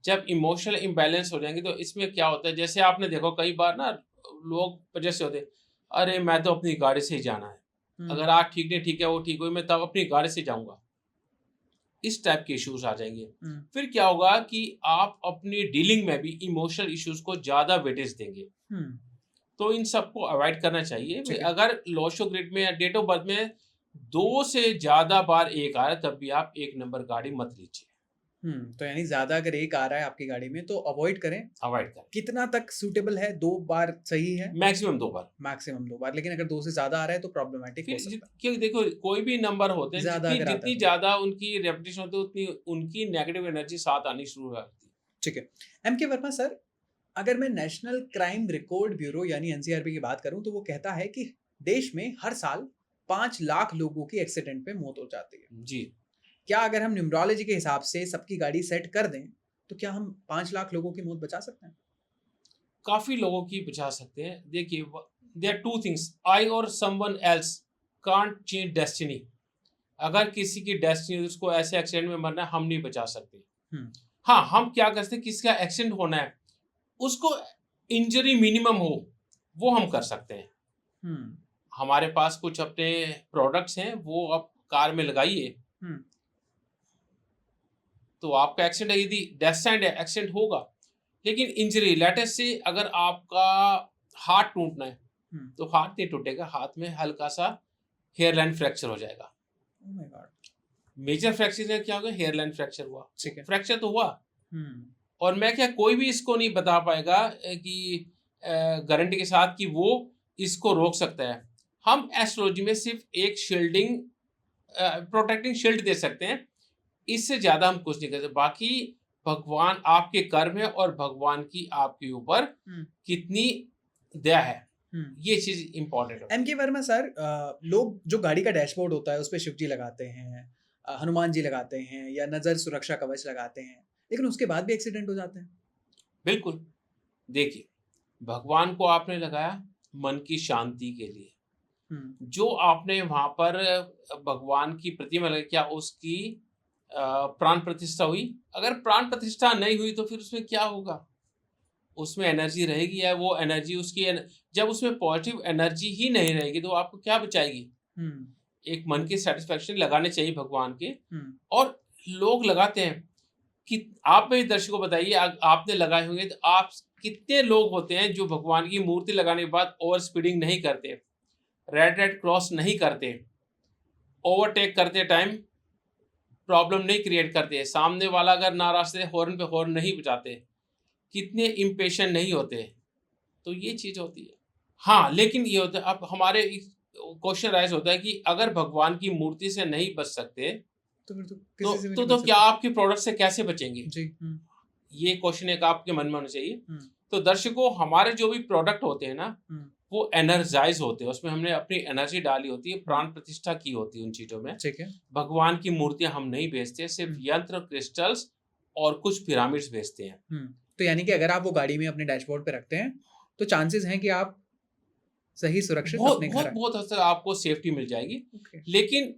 जब इमोशनल इम्बैलेंस हो जाएंगे तो इसमें क्या होता है, जैसे आपने देखो कई बार ना लोग जैसे होते, अरे मैं तो अपनी गाड़ी से ही जाना है, अगर आप ठीक नहीं ठीक है वो ठीक हो, मैं तब अपनी गाड़ी से जाऊंगा, इस टाइप के इश्यूज आ जाएंगे। फिर क्या होगा कि आप अपनी डीलिंग में भी इमोशनल इश्यूज को ज्यादा वेटेज देंगे, तो इन सबको अवॉइड करना चाहिए। अगर लोशो ग्रिड में या डेट ऑफ बर्थ में 2 से ज्यादा बार 1 आ रहा है, तब भी आप 1 नंबर गाड़ी मत लीजिए। तो यानी ज्यादा अगर 1 आ रहा है आपकी गाड़ी में तो अवॉइड करें। कितना तक सूटेबल है? 2 बार सही है? मैक्सिमम 2 बार। मैक्सिमम 2 बार, लेकिन अगर 2 से ज्यादा आ रहा है तो प्रॉब्लमैटिक हो सकता है। क्योंकि देखो कोई भी नंबर होते हैं, जितनी ज्यादा उनकी रेपिटेशन होती है उतनी उनकी नेगेटिव एनर्जी साथ आनी शुरू हो जाती है। ठीक है। एमके वर्मा सर, अगर मैं नेशनल क्राइम रिकॉर्ड ब्यूरो यानी एनसीआरबी की बात करूं तो वो कहता है कि देश में हर साल 5 लाख लोगों की एक्सीडेंट पे मौत हो जाती है। जी। क्या अगर हम न्यूमरोलॉजी के हिसाब से सबकी गाड़ी सेट कर दें तो क्या हम 5 लाख लोगों की मौत बचा सकते हैं? काफी लोगों की बचा सकते हैं। देखिए, देयर आर 2 थिंग्स, आई और someone else can't change destiny. अगर किसी की डेस्टिनी उसको ऐसे एक्सीडेंट में मरना है, हम नहीं बचा सकते। हाँ, हम क्या कर सकते हैं, किसका एक्सीडेंट होना है उसको इंजरी मिनिमम हो, वो हम कर सकते हैं। हमारे पास कुछ अपने प्रोडक्ट्स हैं, वो आप कार में लगाइए, तो आपका एक्सीडेंट यदि डेस्टिनेड है, एक्सीडेंट होगा, लेकिन इंजरी लेटेस्ट से अगर आपका हाथ टूटना है तो हाथ नहीं टूटेगा, हाथ में हल्का सा हेयर लाइन फ्रैक्चर हो जाएगा। oh my God. Major fracture में क्या होगा, हेयर लाइन फ्रैक्चर हुआ, फ्रैक्चर तो हुआ। और मैं क्या, कोई भी इसको नहीं बता पाएगा कि गारंटी के साथ कि वो इसको रोक सकता है। हम एस्ट्रोलॉजी में सिर्फ एक शील्डिंग प्रोटेक्टिंग शील्ड दे सकते हैं, इससे ज्यादा हम कुछ नहीं कर सकते। बाकी भगवान आपके कर्म है और भगवान की आपके ऊपर कितनी दया है, ये चीज इंपॉर्टेंट है। एमके वर्मा सर, लोग जो गाड़ी का डैशबोर्ड होता है उस पर शिव जी लगाते हैं, हनुमान जी लगाते हैं या नज़र सुरक्षा कवच लगाते हैं, लेकिन उसके बाद भी एक्सीडेंट हो जाते हैं। बिल्कुल। देखिए, भगवान को आपने लगाया मन की शांति के लिए। जो आपने वहाँ पर भगवान की प्रतिमा लगाई, क्या उसकी प्राण प्रतिष्ठा हुई? अगर प्राण प्रतिष्ठा नहीं हुई तो फिर उसमें क्या होगा? उसमें एनर्जी रहेगी या वो एनर्जी जब उसमें पॉजिटिव एनर्जी ही नहीं रहेगी तो आपको क्या बचाएगी? एक मन की सैटिस्फैक्शन लगाने चाहिए भगवान के। और लोग लगाते हैं कि आप मेरे दर्शकों को बताइए, आपने लगाए होंगे तो आप कितने लोग होते हैं जो भगवान की मूर्ति लगाने के बाद ओवर स्पीडिंग नहीं करते, रेड क्रॉस नहीं करते, ओवरटेक करते टाइम प्रॉब्लम नहीं क्रिएट करते, सामने वाला अगर नाराज से हॉर्न पे हॉर्न नहीं बजाते, कितने इम्पेशेंट नहीं होते। तो ये चीज़ होती है। हाँ, लेकिन ये होता है, अब हमारे क्वेश्चन राइज होता है कि अगर भगवान की मूर्ति से नहीं बच सकते तो फिर तो किसी से भी नहीं तो बच क्या सकते। आपके प्रोडक्ट से कैसे बचेंगे? जी। ये क्वेश्चन एक आपके मन में होना चाहिए। तो दर्शकों, हमारे जो भी प्रोडक्ट होते हैं ना, वो एनर्जाइज होते हैं, उसमें हमने अपनी एनर्जी डाली होती है, प्राण प्रतिष्ठा की होती है उन चीजों में। ठीक है। भगवान की मूर्तियां हम नहीं बेचते, सिर्फ यंत्र, क्रिस्टल्स और कुछ पिरामिड्स बेचते हैं। तो यानी कि अगर आप वो गाड़ी में अपने डैशबोर्ड पे रखते हैं तो चांसेस हैं कि आप सही सुरक्षित बहुत अपने घर बहुत आए। बहुत हद तक आपको सेफ्टी मिल जाएगी। ओके। लेकिन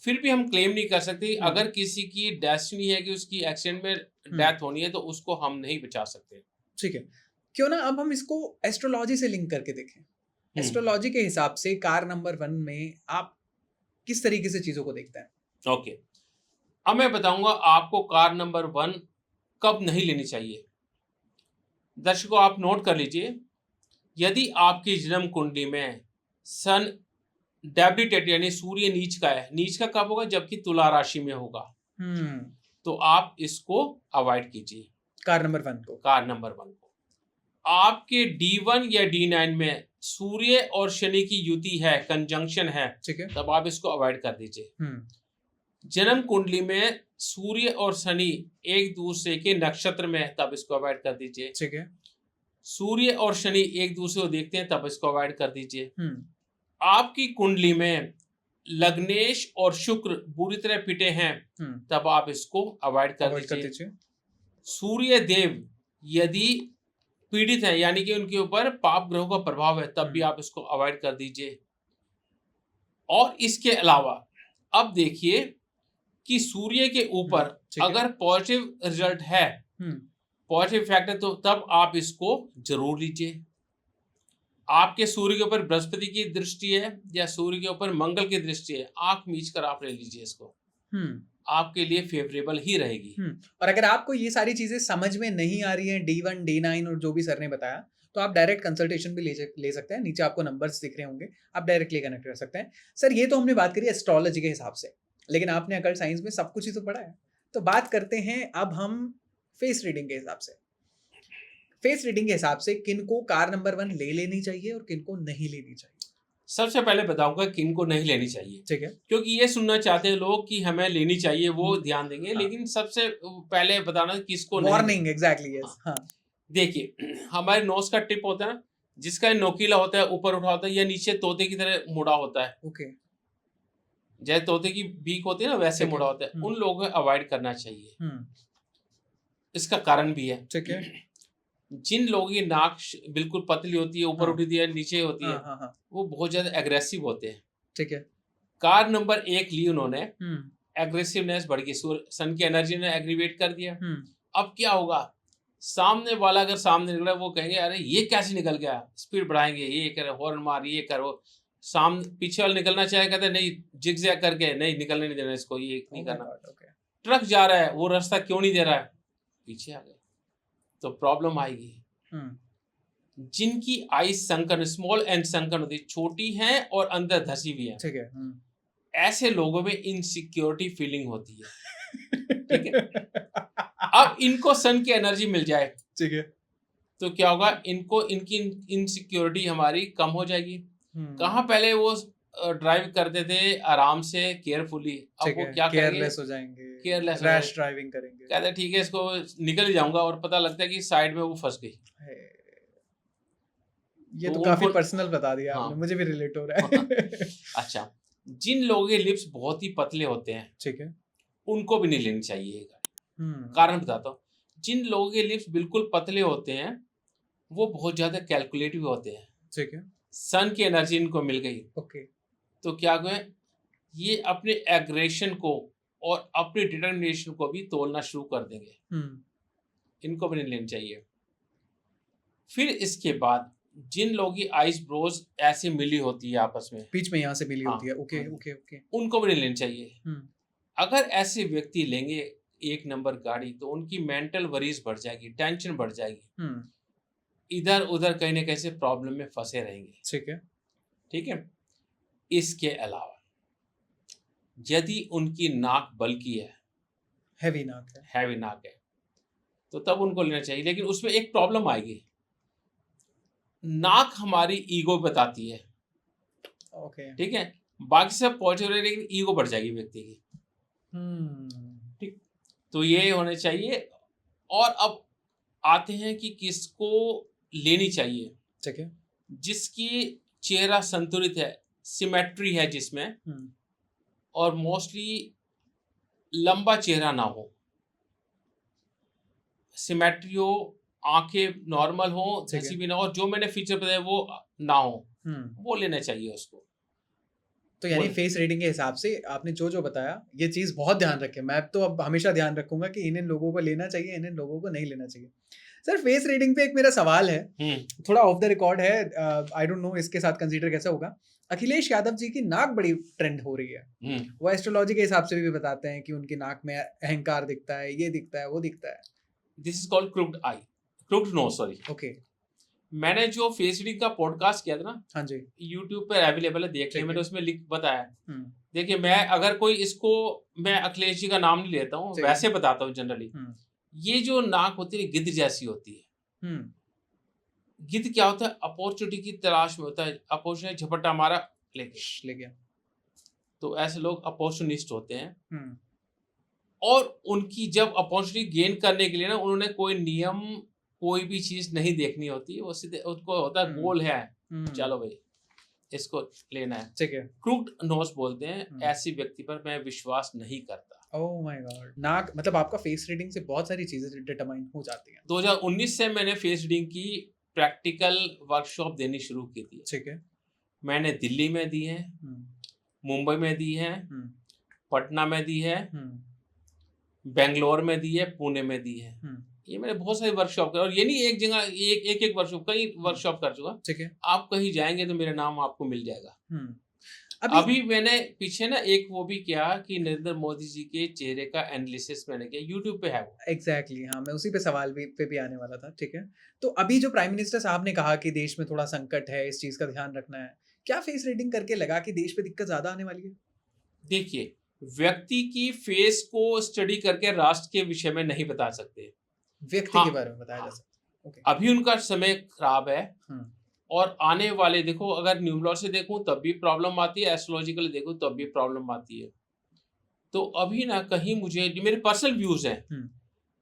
फिर भी हम क्लेम नहीं कर सकते, अगर किसी की डेस्टिनी है कि उसकी एक्सीडेंट में डेथ होनी है तो उसको हम नहीं बचा सकते। ठीक है। क्यों ना अब हम इसको एस्ट्रोलॉजी से लिंक करके देखें। एस्ट्रोलॉजी के हिसाब से कार नंबर 1 में आप किस तरीके से चीजों को देखते हैं? ओके, अब मैं बताऊंगा आपको कार नंबर 1 कब नहीं लेनी चाहिए। दर्शकों, आप नोट कर लीजिए, यदि आपकी जन्म कुंडली में सन डेबिलिटेड यानी सूर्य नीच का है, नीच का कब होगा? जबकि तुला राशि में होगा। तो आप इसको अवॉइड कीजिए, कार नंबर 1 को। कार नंबर 1 को। आपके D1 या D9 में सूर्य और शनि की युति है, कंजंक्शन है, ठीक है। तब आप इसको अवॉइड कर दीजिए। जन्म कुंडली में सूर्य और शनि एक दूसरे के नक्षत्र में है, तब इसको अवॉइड कर दीजिए। ठीक है। सूर्य और शनि एक दूसरे को देखते हैं, तब इसको अवॉइड कर दीजिए। आपकी कुंडली में लग्नेश और शुक्र बुरी तरह पिटे हैं, तब आप इसको अवॉइड कर दीजिए। सूर्य देव यदि पीड़ित हैं, यानी कि उनके ऊपर पाप ग्रहों का प्रभाव है, तब भी आप इसको अवॉइड कर दीजिए। और इसके अलावा अब देखिए कि सूर्य के ऊपर अगर पॉजिटिव रिजल्ट है, पॉजिटिव इफेक्ट है, तो तब आप इसको जरूर लीजिए। आपके सूर्य के ऊपर बृहस्पति की दृष्टि है या सूर्य के ऊपर मंगल की दृष्टि है, आंख मीच कर आप ले लीजिए इसको, आपके लिए फेवरेबल ही रहेगी। और अगर आपको ये सारी चीजें समझ में नहीं आ रही हैं, D1 D9 और जो भी सर ने बताया, तो आप डायरेक्ट कंसल्टेशन भी ले सकते हैं। नीचे आपको नंबर्स दिख रहे होंगे, आप डायरेक्टली कनेक्ट कर सकते हैं। सर, ये तो हमने बात करी एस्ट्रोलॉजी के हिसाब से, लेकिन आपने अकल्ट साइंस में सब कुछ ही तो पढ़ा है। तो बात करते हैं अब हम फेस रीडिंग के हिसाब से। फेस रीडिंग के हिसाब से किनको कार नंबर 1 ले लेनी चाहिए और किनको नहीं लेनी चाहिए? सबसे पहले बताऊंगा किन को नहीं लेनी चाहिए, ठीक है, क्योंकि ये सुनना चाहते हैं लोग कि हमें लेनी चाहिए, वो ध्यान देंगे। लेकिन सबसे पहले बताना किसको नहीं। Warning, exactly, yes. हाँ, देखिए, हमारे नोज का टिप होता है ना, जिसका नोकीला होता है, ऊपर उठा होता है, या नीचे तोते की तरह मुड़ा होता है। ओके। जैसे तोते की बीक होती है ना, वैसे मुड़ा होता है। उन लोगों को अवॉइड करना चाहिए। इसका कारण भी है। ठीक है। जिन लोगों की नाक बिल्कुल पतली होती है, ऊपर उठी है, नीचे होती है, वो बहुत ज्यादा एग्रेसिव होते हैं। ठीक है। कार नंबर 1 ली उन्होंने, एग्रेसिवनेस बढ़ गई, सन की एनर्जी ने एग्रीवेट कर दिया। अब क्या होगा? सामने वाला अगर सामने निकला, वो कहेंगे अरे ये कैसे निकल गया, स्पीड बढ़ाएंगे, ये कर, हॉर्न मार, ये करो। पीछे वाला निकलना चाहे, कहते नहीं, जिगजैग करके नहीं, निकलने नहीं देना इसको, ये नहीं करना। ट्रक जा रहा है, वो रास्ता क्यों नहीं दे रहा है, पीछे आ गए, तो प्रॉब्लम आएगी। जिनकी आई संकन, स्मॉल एंड संकन होती है, छोटी है और अंदर धसी हुई है, ठीक है, ऐसे लोगों में इनसिक्योरिटी फीलिंग होती है। ठीक है। अब इनको सन की एनर्जी मिल जाए, ठीक है, तो क्या होगा? इनकी इनसिक्योरिटी हमारी कम हो जाएगी। कहाँ पहले वो ड्राइव करते थे आराम से, केयरफुली, अब वो क्या करेंगे? केयरलेस हो जाएंगे, केयरलेस, रैश ड्राइविंग करेंगे। कहते हैं ठीक है, इसको निकल ही जाऊंगा, और पता लगता है कि साइड में वो फंस गई। ये तो काफी पर्सनल बता दिया आपने, मुझे भी रिलेट हो रहा है। अच्छा, जिन लोगों के लिप्स बहुत ही पतले होते हैं, ठीक है, उनको भी नहीं लेनी चाहिए ये गाड़ी। कारण बताता हूँ, जिन लोगों के लिप्स बिल्कुल पतले होते हैं वो बहुत ज्यादा कैलकुलेटिव होते हैं। ठीक है। सन की एनर्जी इनको मिल गई, ओके। तो क्या हुआ, ये अपने एग्रेशन को और अपनी डिटर्मिनेशन को भी तोलना शुरू कर देंगे। इनको भी नहीं लेनी चाहिए। फिर इसके बाद जिन लोगों की आईज ब्रोज ऐसे मिली होती है आपस में, बीच में यहाँ से मिली हाँ, होती है, ओके हाँ, ओके ओके, उनको भी नहीं लेनी चाहिए। अगर ऐसे व्यक्ति लेंगे एक नंबर गाड़ी तो उनकी मेंटल वरीज बढ़ जाएगी, टेंशन बढ़ जाएगी, इधर उधर कहीं ना कहीं से प्रॉब्लम में फंसे रहेंगे। ठीक है। ठीक है। इसके अलावा यदि उनकी नाक बल्की है, हैवी नाक है, तो तब उनको लेना चाहिए। लेकिन उसमें एक प्रॉब्लम आएगी, नाक हमारी ईगो बताती है। ओके। ठीक है, बाकी सब पॉजिटिव रहे लेकिन ईगो बढ़ जाएगी व्यक्ति की। ठीक, तो ये होने चाहिए। और अब आते हैं कि किसको लेनी चाहिए। ठीक है। जिसकी चेहरा संतुलित है, सिमेट्री है जिसमें, और मोस्टली लंबा चेहरा ना हो, सिमेट्री हो, आंखें नॉर्मल हो, धसी भी ना हो, जो मैंने फीचर बताया वो ना हो, वो लेना चाहिए उसको। तो यानी फेस रीडिंग के हिसाब से आपने जो जो बताया ये चीज़ बहुत ध्यान रखें। मैं तो अब हमेशा ध्यान रखूंगा कि इन लोगों को लेना चाहिए, इन लोगों को नहीं लेना चाहिए। सर, फेस रीडिंग पे एक मेरा सवाल है, थोड़ा ऑफ द रिकॉर्ड है, आई डोंट नो इसके साथ कंसीडर कैसा होगा। अखिलेश यादव जी की नाक बड़ी ट्रेंड हो रही है, वो एस्ट्रोलॉजी के हिसाब से भी बताते हैं कि उनकी नाक में अहंकार दिखता है, ये दिखता है, वो दिखता है। This is called crooked eye, crooked nose, sorry. Okay. मैंने जो फेस रीडिंग का पॉडकास्ट किया था ना, हाँ जी, यूट्यूब पर अवेलेबल है, देखिए, मैंने उसमें लिख बताया। देखिए, मैं अगर कोई इसको, मैं अखिलेश जी का नाम नहीं लेता हूँ, वैसे बताता हूँ जनरली। ये जो नाक होती है गिद्ध जैसी होती है। गिद्ध क्या होता है, अपॉर्चुनिटी की तलाश में होता है, अपॉर्चुनिटी झपट्टा मारा ले गया। तो ऐसे लोग अपॉर्चुनिस्ट होते हैं। और उनकी जब अपॉर्चुनिटी गेन करने के लिए ना, उन्होंने कोई नियम, कोई भी चीज नहीं देखनी होती, वो सीधे उनको होता है गोल है, चलो भाई इसको लेना है। ठीक है। क्रूक्ड नोज बोलते हैं, ऐसी व्यक्ति पर मैं विश्वास नहीं करता। Oh my God. नाक मतलब आपका फेस रीडिंग से बहुत सारी चीजें डिटरमाइन हो जाती हैं। 2019 से मैंने फेस रीडिंग की प्रैक्टिकल वर्कशॉप देनी शुरू की थी। ठीक है। मैंने दिल्ली में दी है, मुंबई में दी है, पटना में दी है, बेंगलोर में दी है, पुणे में दी है। ये मैंने बहुत सारी वर्कशॉप कर, और ये नहीं एक जगह एक वर्कशॉप, कई वर्कशॉप कर चुका। ठीक है। आप कहीं जाएंगे तो मेरा नाम आपको मिल जाएगा। अभी मैंने पीछे ना एक वो भी किया कि नरेंद्र मोदी जी के चेहरे का एनालिसिस मैंने किया, यूट्यूब पे है वो। एग्जैक्टली, हाँ, मैं उसी पे सवाल पे भी आने वाला था। ठीक है। तो अभी जो प्राइम मिनिस्टर साहब ने कहा कि देश में थोड़ा संकट है, इस चीज का ध्यान रखना है, क्या फेस रीडिंग करके लगा कि देश पे दिक्कत ज्यादा आने वाली है? देखिए, व्यक्ति की फेस को स्टडी करके राष्ट्र के विषय में नहीं बता सकते, व्यक्ति के बारे में बताया जा सकता है। अभी उनका समय खराब है, और आने वाले, देखो, अगर न्यूमरोलॉजी से देखूं तब भी प्रॉब्लम आती है, एस्ट्रोलॉजिकली देखूं तब भी प्रॉब्लम आती है। तो अभी ना कहीं मुझे, जो मेरे पर्सनल व्यूज हैं,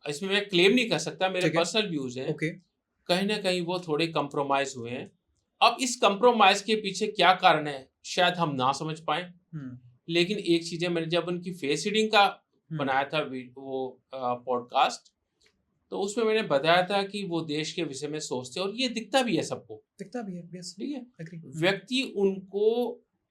इसमें मैं क्लेम नहीं कर सकता, मेरे पर्सनल व्यूज हैं, कहीं ना कहीं वो थोड़े कंप्रोमाइज हुए हैं। अब इस कंप्रोमाइज के पीछे क्या कारण है शायद हम ना समझ पाए, लेकिन एक चीज है, मैंने जब उनकी फेस रीडिंग का बनाया था वो पॉडकास्ट, तो उसमें मैंने बताया था कि वो देश के विषय में सोचते हैं, और ये दिखता भी है, सबको दिखता भी है। ठीक है। व्यक्ति उनको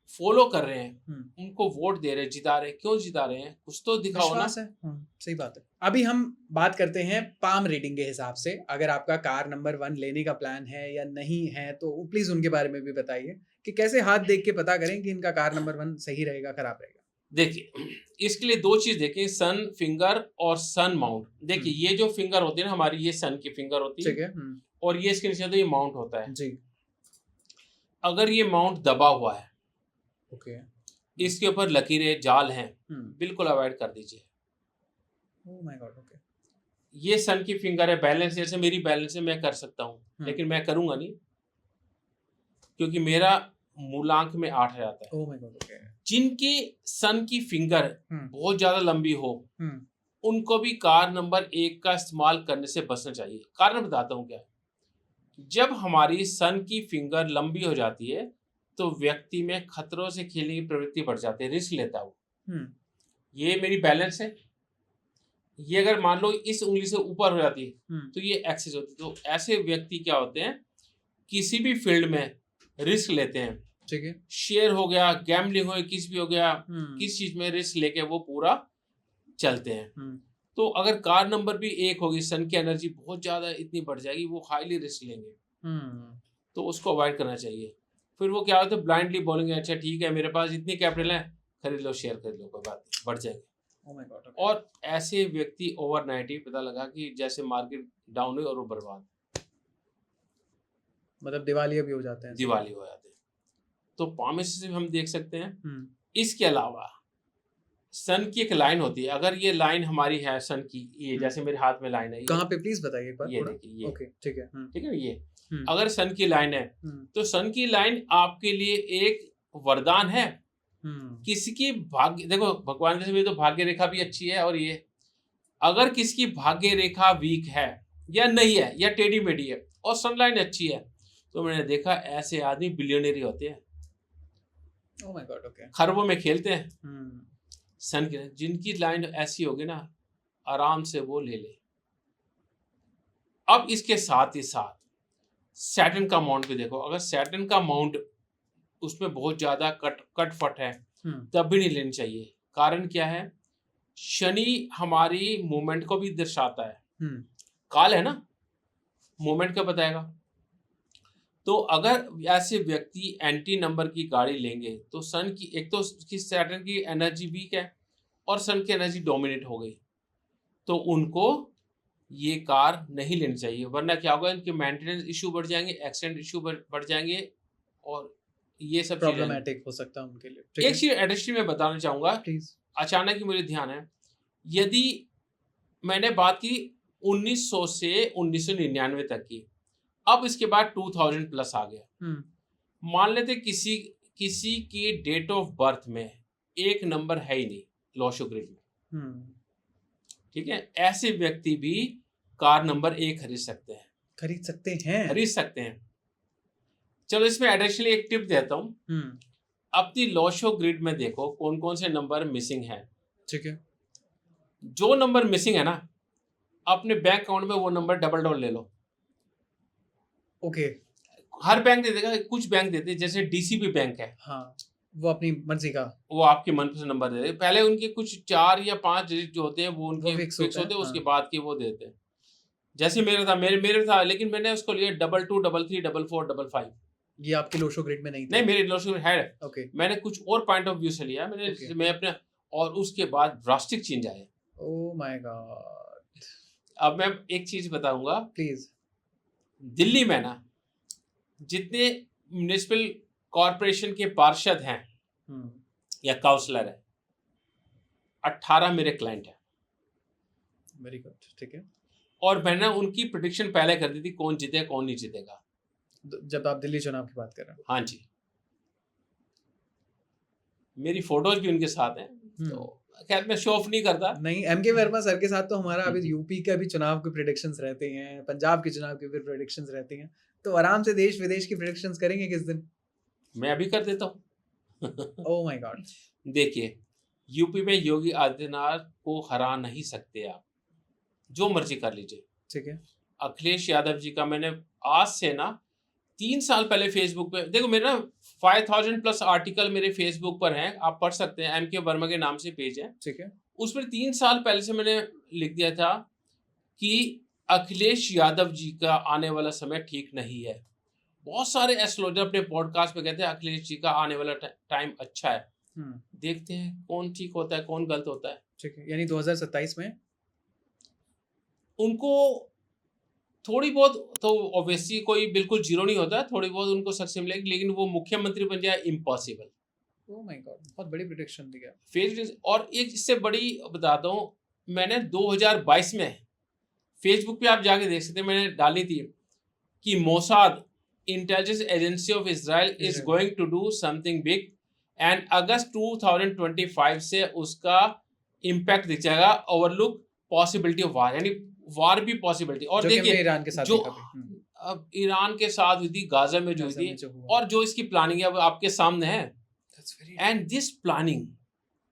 फॉलो कर रहे हैं, उनको वोट दे रहे हैं, जिता रहे हैं, क्यों जिता रहे हैं, कुछ तो दिखाओ ना। सही बात है। अभी हम बात करते हैं पाम रीडिंग के हिसाब से, अगर आपका कार नंबर 1 लेने का प्लान है या नहीं है तो प्लीज उनके बारे में भी बताइए कि कैसे हाथ देख के पता करें कि इनका कार नंबर 1 सही रहेगा, खराब रहेगा। देखिए, इसके लिए दो चीज देखें, सन फिंगर और सन माउंट। देखिए, ये जो फिंगर होती है ना हमारी, ये सन की फिंगर होती है। ठीक है। और ये इसके नीचे तो ये माउंट होता है जी। अगर ये माउंट दबा हुआ है, ओके, इसके ऊपर लकीरें, जाल हैं, बिल्कुल अवॉइड कर दीजिए। Oh my God. ओके। ये सन की फिंगर है, बैलेंस, जैसे मेरी बैलेंस है, मैं कर सकता हूँ, लेकिन मैं करूंगा नहीं, क्योंकि मेरा मूलांक में 8 आ जाता है। Oh my God. ओके। जिनकी सन की फिंगर बहुत ज्यादा लंबी हो, उनको भी कार नंबर 1 का इस्तेमाल करने से बचना चाहिए। कारण बताता हूँ क्या। जब हमारी सन की फिंगर लंबी हो जाती है तो व्यक्ति में खतरों से खेलने की प्रवृत्ति बढ़ जाती है, रिस्क लेता है वो। ये मेरी बैलेंस है, ये अगर मान लो इस उंगली से ऊपर हो जाती है तो ये एक्सेस होती है। तो ऐसे व्यक्ति क्या होते हैं, किसी भी फील्ड में रिस्क लेते हैं, ठीक है, शेयर हो गया, गैम्बलिंग हो गया, किस भी हो गया, किस चीज में रिस्क लेके वो पूरा चलते हैं। तो अगर कार नंबर भी 1 होगी, सन की एनर्जी बहुत ज्यादा इतनी बढ़ जाएगी, वो हाईली रिस्क लेंगे, तो उसको अवॉइड करना चाहिए। फिर वो क्या होता है, ब्लाइंडली बोलेंगे अच्छा ठीक है मेरे पास इतनी कैपिटल है, खरीद लो, शेयर खरीद लो, कोई बात नहीं, बढ़ जाएंगे। Oh my God, okay. और ऐसे व्यक्ति ओवरनाइट ही पता लगा कि जैसे मार्केट डाउन हुई और वो बर्बाद, मतलब दिवालिया भी हो जाते हैं, दिवाली हो जाते हैं। तो पामिस्ट से हम देख सकते हैं। इसके अलावा सन की एक लाइन होती है, अगर ये लाइन हमारी है सन की, ये जैसे मेरे हाथ में लाइन है, कहाँ पे प्लीज बताइए एक बार, ये देखिए, ये ओके ठीक है, ठीक है, ये अगर सन की लाइन है तो सन की लाइन आपके लिए एक वरदान है। किसी की भाग्य, देखो भगवान से भी तो भाग्य रेखा भी अच्छी है, और ये अगर किसी की भाग्य रेखा वीक है या नहीं है या टेढ़ी मेढ़ी है और सन लाइन अच्छी है, तो मैंने देखा ऐसे आदमी बिलियनरी होते हैं। ओह माय गॉड, ओके, खरबों में खेलते हैं। सन की, जिनकी लाइन ऐसी होगी ना, आराम से वो ले ले। अब इसके साथ ही साथ सैटर्न का माउंट भी देखो, अगर सैटर्न का माउंट उसमें बहुत ज्यादा कट फट है तब भी नहीं लेनी चाहिए। कारण क्या है, शनि हमारी मूवमेंट को भी दर्शाता है, काल है ना, मूवमेंट का बताएगा। तो अगर ऐसे व्यक्ति एंटी नंबर की गाड़ी लेंगे तो सन की, एक तो उसकी सैटर्न की एनर्जी वीक है और सन की एनर्जी डोमिनेट हो गई, तो उनको ये कार नहीं लेनी चाहिए। वरना क्या होगा, इनके मेंटेनेंस इशू बढ़ जाएंगे, एक्सीडेंट इशू बढ़ जाएंगे, और ये सब प्रॉब्लमेटिक हो सकता है उनके लिए। एक चीज एडिशनली मैं बताना चाहूंगा, अचानक ही मुझे ध्यान है, यदि मैंने बात की 1900 से 1999 तक की, अब इसके बाद 2000 प्लस आ गया, मान लेते किसी की डेट ऑफ बर्थ में एक नंबर है ही नहीं लोशो ग्रिड में, ठीक है, ऐसे व्यक्ति भी कार नंबर 1 खरीद सकते हैं। चलो इसमें एडिशनली एक टिप देता हूँ, अपनी लोशो ग्रिड में देखो कौन कौन से नंबर मिसिंग है, ठीक है, जो नंबर मिसिंग है ना, अपने बैंक अकाउंट में वो नंबर डबल ले लो। ओके, हर बैंक दे देगा, कुछ बैंक देते हैं, जैसे डीसीबी बैंक है, हाँ, वो अपनी मर्जी का, वो आपकी मनपसंद नंबर दे दे। पहले उनके कुछ 4 या 5 डिजिट जो होते हैं वो उनके फिक्स होते हैं, उसके बाद के वो देते हैं। जैसे मेरे था, लेकिन मैंने उसको लिया 22 33 44 55। ये आपके लोशो ग्रिड में नहीं था? नहीं, मेरे लोशो ग्रिड है। ओके, मैंने कुछ और पॉइंट ऑफ व्यू से लिया मैं अपने, और उसके बाद ड्रास्टिक चेंज आया। Oh my God. अब मैं एक चीज बताऊंगा प्लीज। दिल्ली में ना जितने म्युनिसिपल कॉर्पोरेशन के पार्षद हैं या काउंसलर है, 18 मेरे क्लाइंट हैं। वेरी गुड, ठीक है। और मैंने उनकी प्रेडिक्शन पहले कर दी थी, कौन जीतेगा कौन नहीं जीतेगा, जब आप दिल्ली चुनाव की बात कर रहे हैं? हाँ जी, मेरी फोटोज भी उनके साथ हैं। तो खैर मैं शो ऑफ नहीं करता। नहीं, एमके वर्मा सर के साथ तो हमारा अभी यूपी का भी चुनाव के प्रेडिक्शंस रहते हैं, पंजाब के चुनाव के भी प्रेडिक्शंस रहती हैं, तो आराम से देश विदेश की प्रेडिक्शंस करेंगे किस दिन। मैं अभी कर देता हूँ। Oh my God. देखिए, यूपी में योगी आदित्यनाथ को हरा नहीं सकते आप, जो मर्जी कर लीजिए, ठीक है। अखिलेश यादव जी का मैंने आज से ना 3 साल पहले फेसबुक पे, देखो मेरे ना 5000 प्लस आर्टिकल मेरे फेसबुक पर हैं, आप पढ़ सकते हैं, एमके वर्मा के नाम से पेज है, ठीक है। उसमें 3 साल पहले से मैंने लिख दिया था कि अखिलेश यादव जी का आने वाला समय ठीक नहीं है। बहुत सारे एस्ट्रोलॉजर अपने पॉडकास्ट पे कहते हैं अखिलेश जी का आने वाला टाइम अच्छा है। देखते हैं कौन ठीक होता है कौन गलत होता है, ठीक है। यानी 2027 में उनको थोड़ी बहुत, तो ऑब्वियसली कोई बिल्कुल जीरो नहीं होता, थोड़ी बहुत उनको सक्सेस मिलेगी, लेकिन वो मुख्यमंत्री बन जाए इम्पॉसिबल। ओह माय गॉड, बहुत बड़ी प्रेडिक्शन दी गया। फेस, और एक इससे बड़ी बताता हूँ, मैंने 2022 में फेसबुक पे आप जाके देख सकते हैं, मैंने डाली थी कि Mossad intelligence agency of Israel is going to do something big, and अगस्त 2025 से उसका इम्पैक्ट दिख जाएगा, ओवरलुक पॉसिबिलिटी ऑफ वार, यानी वार भी पॉसिबिलिटी। और देखिए ईरान के साथ जो अब ईरान के साथ हुई थी, गाजा में जो हुई थी, और जो इसकी प्लानिंग है वो आपके सामने है। एंड दिस प्लानिंग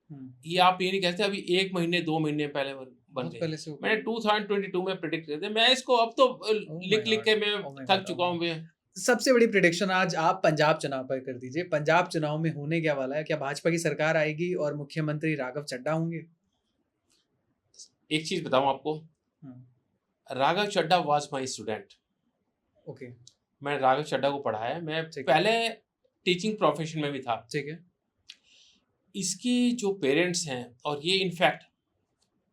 ये आप ये नहीं कहते अभी 1 महीने 2 महीने पहले बन गए। मैंने 2022 में प्रेडिक्ट किया था। मैं इसको अब तो लिख के मैं थक चुका हूँ। मैं सबसे बड़ी प्रेडिक्शन आज आप पंजाब चुनाव पर कर दीजिए। पंजाब चुनाव में होने क्या वाला है? क्या भाजपा की सरकार आएगी और मुख्यमंत्री राघव चड्ढा होंगे? एक चीज बताऊं आपको, Raghav Chadha was my student. Okay, मैं राघव चड्ढा को पढ़ा है। मैं पहले टीचिंग प्रोफेशन में भी था। ठीक है। इसके जो पेरेंट्स हैं, और ये इनफैक्ट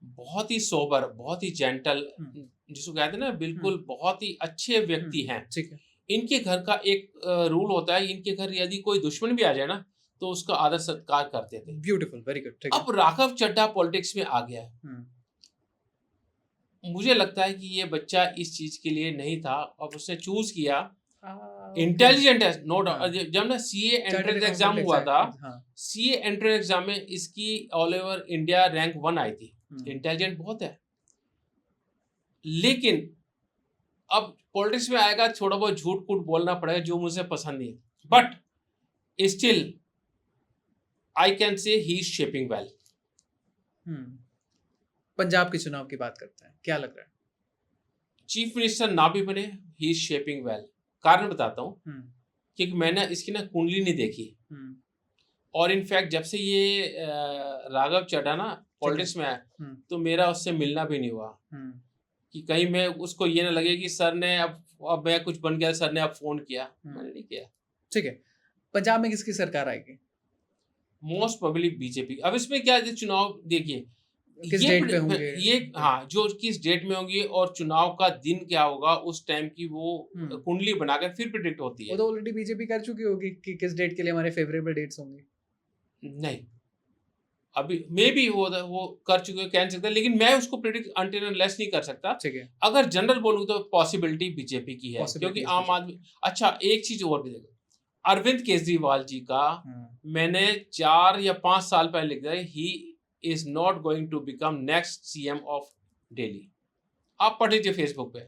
बहुत ही सोबर, बहुत ही जेंटल, जिसको कहते हैं ना, बिल्कुल बहुत ही अच्छे व्यक्ति हैं। ठीक है। इनके घर का एक रूल होता है, इनके घर यदि कोई दुश्मन भी आ जाए ना तो उसका आदर सत्कार करते थे। Beautiful, very good. ठीक है। अब राघव चड्ढा पॉलिटिक्स में आ गया है। मुझे लगता है कि ये बच्चा इस चीज के लिए नहीं था और उसने चूज किया। इंटेलिजेंट है, नो डाउट। जब ना सीए एंट्रेंस एग्जाम हुआ था, सीए एंट्रेंस एग्जाम में इसकी ऑल ओवर इंडिया रैंक 1 आई थी। इंटेलिजेंट बहुत है, लेकिन अब पॉलिटिक्स में आएगा, थोड़ा बहुत झूठ कूट बोलना पड़ेगा जो मुझे पसंद नहीं है, but still I can say he is shaping well. Punjab के चुनाव की बात करते हैं, क्या लग रहा है? चीफ मिनिस्टर ना भी बने, ही इज शेपिंग वेल। कारण बताता हूँ, क्योंकि मैंने इसकी ना कुंडली नहीं देखी, और इनफैक्ट जब से ये राघव चड्ढा ना पॉलिटिक्स में आया तो मेरा उससे मिलना भी नहीं हुआ, कि कहीं मैं उसको ये ना लगे कि सर ने अब मैं कुछ बन गया, सर ने अब फोन किया। मैंने नहीं किया। ठीक है। पंजाब में किसकी सरकार आएगी? Most probably BJP. अब इसमें क्या है, चुनाव देखिए किस डेट पे होंगे ये, हाँ, जो किस डेट में होंगे और चुनाव का दिन क्या होगा उस टाइम की वो कुंडली बनाकर फिर प्रेडिक्ट होती है। वो तो ऑलरेडी बीजेपी कर चुकी होगी कि किस डेट के लिए हमारे फेवरेबल डेट्स होंगे। नहीं, अभी मे भी वो कर चुके हो, कह सकता है, लेकिन मैं उसको प्रेडिक्ट अनटिल अनलेस नहीं कर सकता। ठीक है। अगर जनरल बोलूं तो पॉसिबिलिटी बीजेपी की है, क्योंकि आम आदमी। अच्छा, एक चीज और भी देखो, अरविंद केजरीवाल जी का मैंने 4 या 5 साल पहले लिख दिया, he is not going to become next CM of Delhi. आप पढ़ लीजिए फेसबुक पे।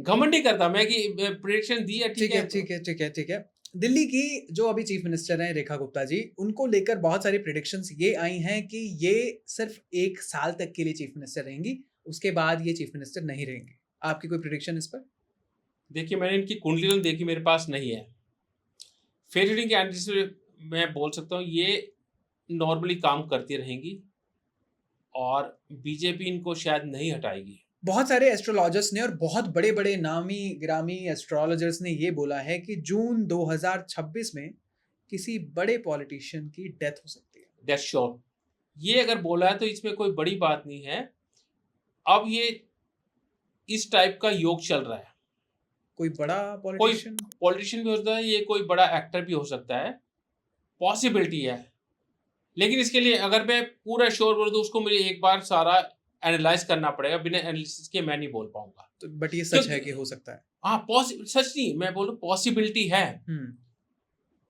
घमंड नहीं करता मैं कि प्रेडिक्शन दी है। ठीक है, ठीक है, ठीक है, ठीक है। दिल्ली की जो अभी चीफ मिनिस्टर हैं रेखा गुप्ता जी, उनको लेकर बहुत सारी प्रेडिक्शंस ये आई हैं कि ये सिर्फ 1 साल तक के लिए चीफ मिनिस्टर रहेंगी, उसके बाद ये चीफ मिनिस्टर नहीं रहेंगे। आपकी कोई प्रेडिक्शन इस पर? देखिए, मैंने इनकी कुंडली देखी, मेरे पास नहीं है। फेस रीडिंग के एनालिसिस से मैं बोल सकता हूँ ये नॉर्मली काम करती रहेंगी और बीजेपी इनको शायद नहीं हटाएगी। बहुत सारे एस्ट्रोलॉजर्स ने और बहुत बड़े-बड़े नामी गिरामी एस्ट्रोलॉजर्स ने ये बोला है कि जून 2026 में किसी बड़े पॉलिटिशियन की डेथ हो सकती है। That's sure. ये अगर बोला है तो इसमें कोई बड़ी बात नहीं है। अब ये इस टाइप का योग चल रहा है। कोई बड़ा पॉलिटिशियन भी हो सकता है, ये कोई बड़ा एक्टर भी हो सकता है, पॉसिबिलिटी है। लेकिन इसके लिए अगर मैं पूरा श्योर बोलूं तो उसको मुझे एक बार सारा एनालाइज करना पड़ेगा, बिना एनालिसिस के मैं नहीं बोल पाऊंगा। तो बट ये सच है कि हो सकता है। हाँ, सच नहीं, मैं बोलूं पॉसिबिलिटी है।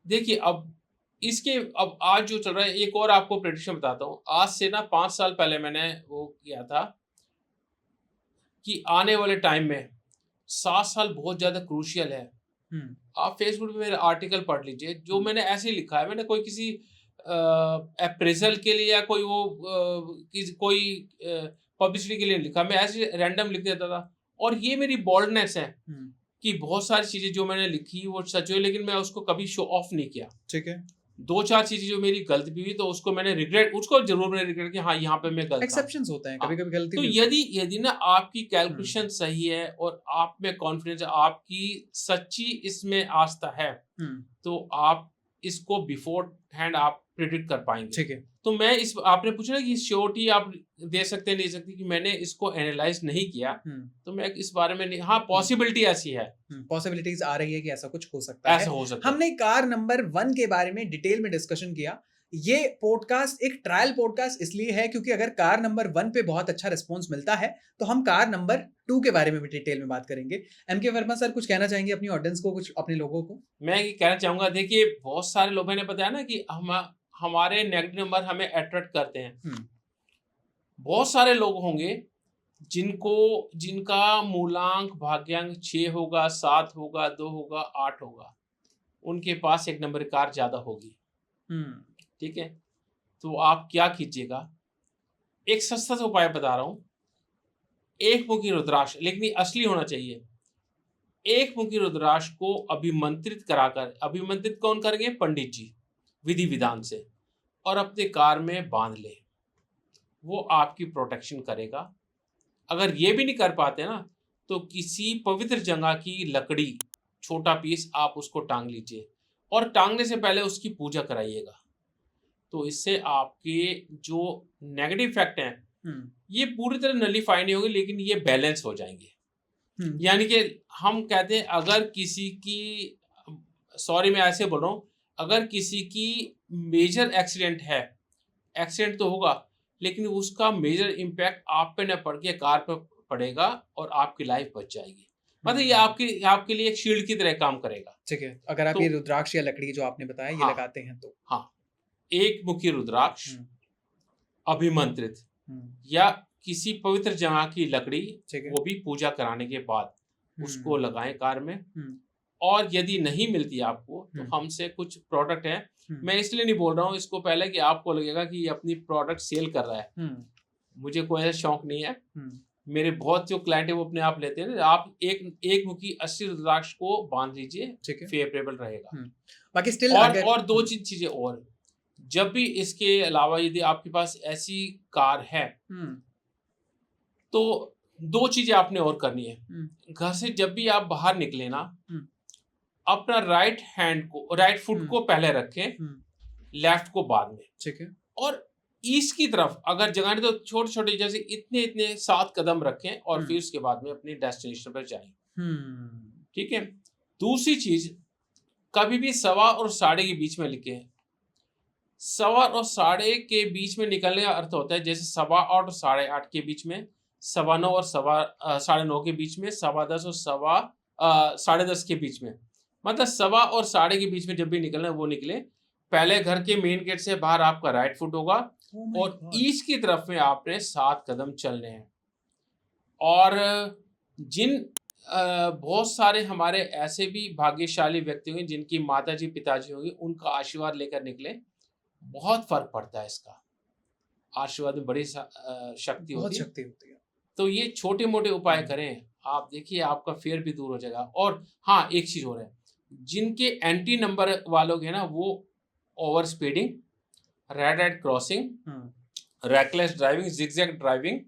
देखिए, अब आज जो चल रहा है, एक और आपको प्रेडिक्शन बताता हूँ। आज से ना 5 साल पहले मैंने वो किया था कि आने वाले टाइम में 7 साल बहुत ज्यादा क्रूशियल है। आप फेसबुक पे मेरे आर्टिकल पढ़ लीजिए, जो मैंने ऐसे ही लिखा है। मैंने कोई किसी अप्रेजल के लिए या कोई कोई पब्लिसिटी के लिए लिखा, मैं ऐसे रैंडम लिख देता था। और ये मेरी बोल्डनेस है कि बहुत सारी चीजें जो मैंने लिखी वो सच हुई, लेकिन मैं उसको कभी शो ऑफ नहीं किया। ठीक है। 2-4 चीजें जो मेरी गलती भी हुई तो उसको मैंने रिग्रेट, उसको जरूर मैंने रिग्रेट किया, हाँ यहाँ पे मैं गलत था। एक्सेप्शंस होते हैं, कभी-कभी गलती तो यदि ना आपकी कैलकुलेशन सही है और आप में कॉन्फिडेंस है, आपकी सच्ची इसमें आस्था है, तो आप इसको बिफोर हैंड आप प्रेडिक्ट कर पाएंगे। ठीक है। तो मैं आपने पूछा ना कि श्योरिटी आप दे सकते नहीं सकते, कि मैंने इसको एनालाइज नहीं किया, तो मैं इस बारे में नहीं। हाँ, पॉसिबिलिटी ऐसी है, पॉसिबिलिटीज आ रही है कि ऐसा कुछ हो सकता है। ऐसा हो सकता है। हमने कार नंबर 1 के बारे में डिटेल में डिस्कशन किया। ये पॉडकास्ट एक ट्रायल पॉडकास्ट इसलिए है क्योंकि अगर कार नंबर 1 पे बहुत अच्छा रिस्पॉन्स मिलता है तो हम कार नंबर 2 के बारे में भी डिटेल में बात करेंगे। एम के वर्मा सर, कुछ कहना चाहेंगे अपनी ऑडियंस को, कुछ अपने लोगों को? मैं ये कहना चाहूंगा, देखिए, बहुत सारे लोगों ने बताया ना कि हमारे नेगेटिव नंबर हमें अट्रैक्ट करते हैं। बहुत सारे लोग होंगे जिनका मूलांक भाग्यांक 6 होगा, 7 होगा, 2 होगा, 8 होगा, उनके पास 1 नंबर कार ज्यादा होगी। ठीक है। तो आप क्या कीजिएगा, एक सस्ता सा उपाय बता रहा हूँ, एक मुखी रुद्राक्ष, लेकिन ये असली होना चाहिए। एक मुखी रुद्राक्ष को अभिमंत्रित कराकर, अभिमंत्रित कौन करेंगे? पंडित जी, विधि विधान से, और अपने कार में बांध ले, वो आपकी प्रोटेक्शन करेगा। अगर ये भी नहीं कर पाते ना, तो किसी पवित्र जगह की लकड़ी, छोटा पीस, आप उसको टांग लीजिए, और टांगने से पहले उसकी पूजा कराइएगा। तो इससे आपके जो नेगेटिव इफेक्ट हैं ये पूरी तरह नलीफाई नहीं होंगे, लेकिन ये बैलेंस हो जाएंगे। यानी कि हम कहते हैं, अगर किसी की, सॉरी मैं ऐसे बोल रहा हूँ, अगर किसी की मेजर एक्सीडेंट है, एक्सीडेंट तो होगा, लेकिन उसका मेजर इम्पैक्ट आप पे न पड़ के कार पे पड़ेगा और आपकी लाइफ बच जाएगी। मतलब ये आपके लिए एक शील्ड की तरह काम करेगा। ठीक है, अगर आप तो ये रुद्राक्ष या लकड़ी जो आपने बताया ये हाँ, लगाते हैं तो। हाँ, एक मुखी रुद्राक्ष अभिमंत्रित या किसी पवित्र जगह की लकड़ी, वो भी पूजा कराने के बाद उसको लगाएं कार में। और यदि नहीं मिलती आपको, तो हमसे कुछ प्रोडक्ट है, मैं इसलिए नहीं बोल रहा हूँ इसको पहले कि आपको लगेगा कि ये अपनी प्रोडक्ट सेल कर रहा है, मुझे कोई ऐसा शौक नहीं है। मेरे बहुत जो क्लाइंट है वो अपने आप लेते हैं। आप एक मुखी 80 रुद्राक्ष को बांध लीजिए, फेवरेबल रहेगा। बाकी स्टिल और दो चीजें और, जब भी इसके अलावा यदि आपके पास ऐसी कार है, तो दो चीजें आपने और करनी है। घर से जब भी आप बाहर निकले ना, अपना राइट फुट को पहले रखें, लेफ्ट को बाद में। ठीक है। और ईस्ट की तरफ अगर जगह नहीं, तो छोटे छोटे जैसे इतने 7 कदम रखें, और फिर उसके बाद में अपनी डेस्टिनेशन पर जाएं। ठीक है। दूसरी चीज, कभी भी 1.25 और 8.5 के बीच में लिखें। 1.25 और 8.5 के बीच में निकलने का अर्थ होता है, जैसे 8.25 और 8.5 के बीच में, 9:15 और 9:30 के बीच में, 10:15 और 10:30 के बीच में, मतलब 1.25 और 8.5 के बीच में जब भी निकलना है वो निकले। पहले घर के मेन गेट से बाहर आपका राइट फुट होगा, और ईस्ट की तरफ में आपने 7 कदम चलने हैं। और जिन बहुत सारे हमारे ऐसे भी भाग्यशाली व्यक्ति होंगे जिनकी माताजी पिताजी होंगे, उनका आशीर्वाद लेकर निकले, बहुत फर्क पड़ता है। इसका आशीर्वाद में बड़ी शक्ति होती है। तो ये छोटे मोटे उपाय करें, आप देखिए आपका फेयर भी दूर हो जाएगा। और हाँ, एक चीज हो रहा है, जिनके एंटी नंबर वालों के ना, वो over speeding, red crossing, reckless driving, zigzag driving,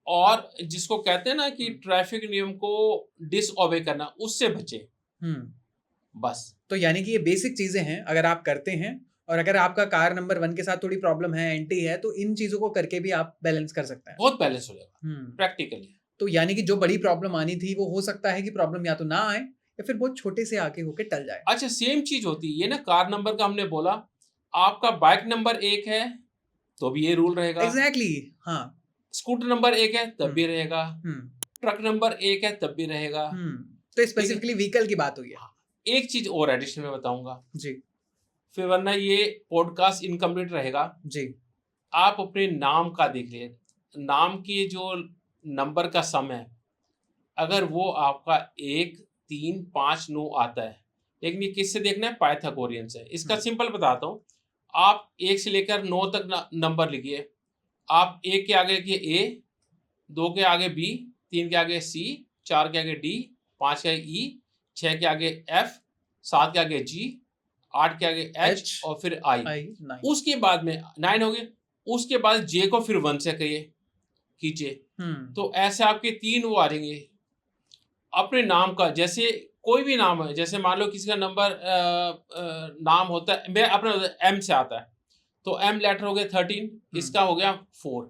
और जिसको कहते हैं ना कि ट्रैफिक नियम को डिसओबे करना, उससे बचे। बस। तो यानी कि ये बेसिक चीजें हैं, अगर आप करते हैं, और अगर आपका कार नंबर 1 के साथ थोड़ी प्रॉब्लम है, एंटी है, तो इन चीजों को करके भी आप बैलेंस कर सकते हैं। बहुत बैलेंस हो जाएगा प्रैक्टिकली। तो यानी कि जो बड़ी प्रॉब्लम आनी थी, वो हो सकता है कि प्रॉब्लम या तो ना आए, या फिर बहुत छोटे से आके होके टल जाए। अच्छा, सेम चीज होती है ये ना, कार नंबर का हमने बोला, आपका बाइक नंबर 1 है तो भी ये रूल रहेगा। एग्जैक्टली, हाँ। स्कूटर नंबर 1 है तब भी रहेगा, ट्रक नंबर 1 है तब भी रहेगा। तो स्पेसिफिकली व्हीकल की बात हुई है। एक चीज और एडिशन में बताऊंगा जी, फिर वरना ये पॉडकास्ट इनकम्प्लीट रहेगा जी। आप अपने नाम का देख लीजिए, नाम की जो नंबर का सम है, अगर वो आपका 1, 3, 5, 9 आता है, लेकिन ये किससे देखना है? पाइथागोरियन से। इसका सिंपल बताता हूँ, आप 1 से लेकर 9 तक नंबर लिखिए। आप 1 के आगे लिखिए A, 2 के आगे B, 3 के आगे C, 4 के आगे D, 5 के आगे E, 6 के आगे F, 7 के आगे G, 8 के आगे H और फिर I। उसके बाद में 9 हो गए। उसके बाद J को फिर 1 से कीजिए। तो ऐसे आपके 3 वो आ जाएंगे। अपने नाम का, जैसे कोई भी नाम है, जैसे मान लो किसी का नंबर नाम होता है, मेरा अपना M से आता है, तो M लेटर हो गया 13, इसका हो गया 4।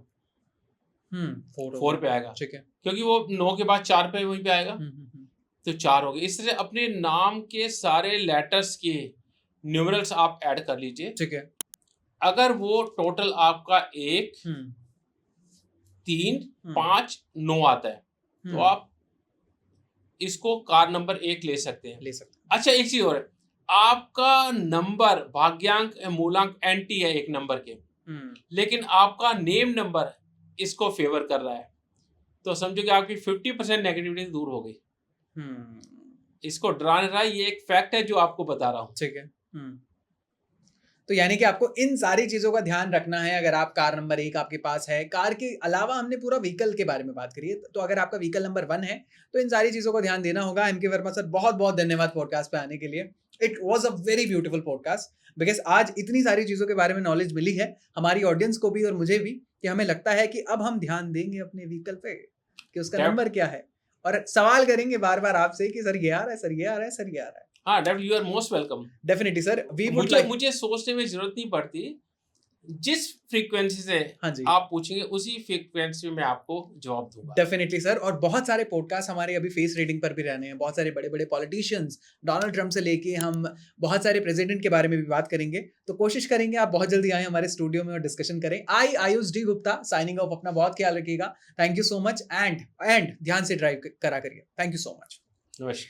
4 पे आएगा, ठीक है, क्योंकि वो 9 के बाद 4 पे वहीं पे आएगा, तो 4 हो गए। इस तरह अपने नाम के सारे लेटर्स के न्यूमरल्स आप ऐड कर लीजिए, ठीक है। अगर वो टोटल आपका 1, 3, 5, 9 आता है, तो आप इसको कार नंबर 1 ले सकते हैं। अच्छा, एक चीज और है, आपका नंबर भाग्यांक मूलांक एंटी है एक नंबर के, लेकिन आपका नेम नंबर इसको फेवर कर रहा है, तो समझो कि आपकी 50% नेगेटिविटी दूर हो गई। इसको डरा नहीं रहा, ये एक फैक्ट है जो आपको बता रहा हूँ, ठीक है। तो यानी कि आपको इन सारी चीज़ों का ध्यान रखना है अगर आप कार नंबर 1 आपके पास है। कार के अलावा हमने पूरा व्हीकल के बारे में बात करी है, तो अगर आपका व्हीकल नंबर 1 है, तो इन सारी चीज़ों का ध्यान देना होगा। एमके वर्मा सर बहुत-बहुत धन्यवाद पॉडकास्ट पे आने के लिए। It was a very beautiful podcast because आज इतनी सारी चीज़ों के बारे में नॉलेज मिली है, हमारी ऑडियंस को भी और मुझे भी, कि हमें लगता है कि अब हम ध्यान देंगे अपने व्हीकल पे कि उसका नंबर क्या है और सवाल करेंगे बार-बार आपसे कि सर ये आ रहा है, सर ये आ रहा है, सर ये आ रहा है। हाँ, definitely you are most welcome. Definitely sir, we would like मुझे सोचने में जरूरत नहीं पड़ती, जिस फ्रीक्वेंसी से हाँ जी। आप पूछेंगे उसी फ्रीक्वेंसी में मैं आपको जवाब दूंगा। डेफिनेटली सर, और बहुत सारे पॉडकास्ट हमारे अभी फेस रीडिंग पर भी रहने हैं। बहुत सारे बड़े-बड़े पॉलिटिशियंस, डोनाल्ड ट्रम्प से लेके हम बहुत सारे प्रेसिडेंट के बारे में भी बात करेंगे। तो कोशिश करेंगे आप बहुत जल्दी आएँ हमारे स्टूडियो में और डिस्कशन करें। Ayush D Gupta signing off. अपना बहुत ख्याल रखिएगा। Thank you so much and ध्यान से ड्राइव करा करिए। Thank you so much. नमस्कार।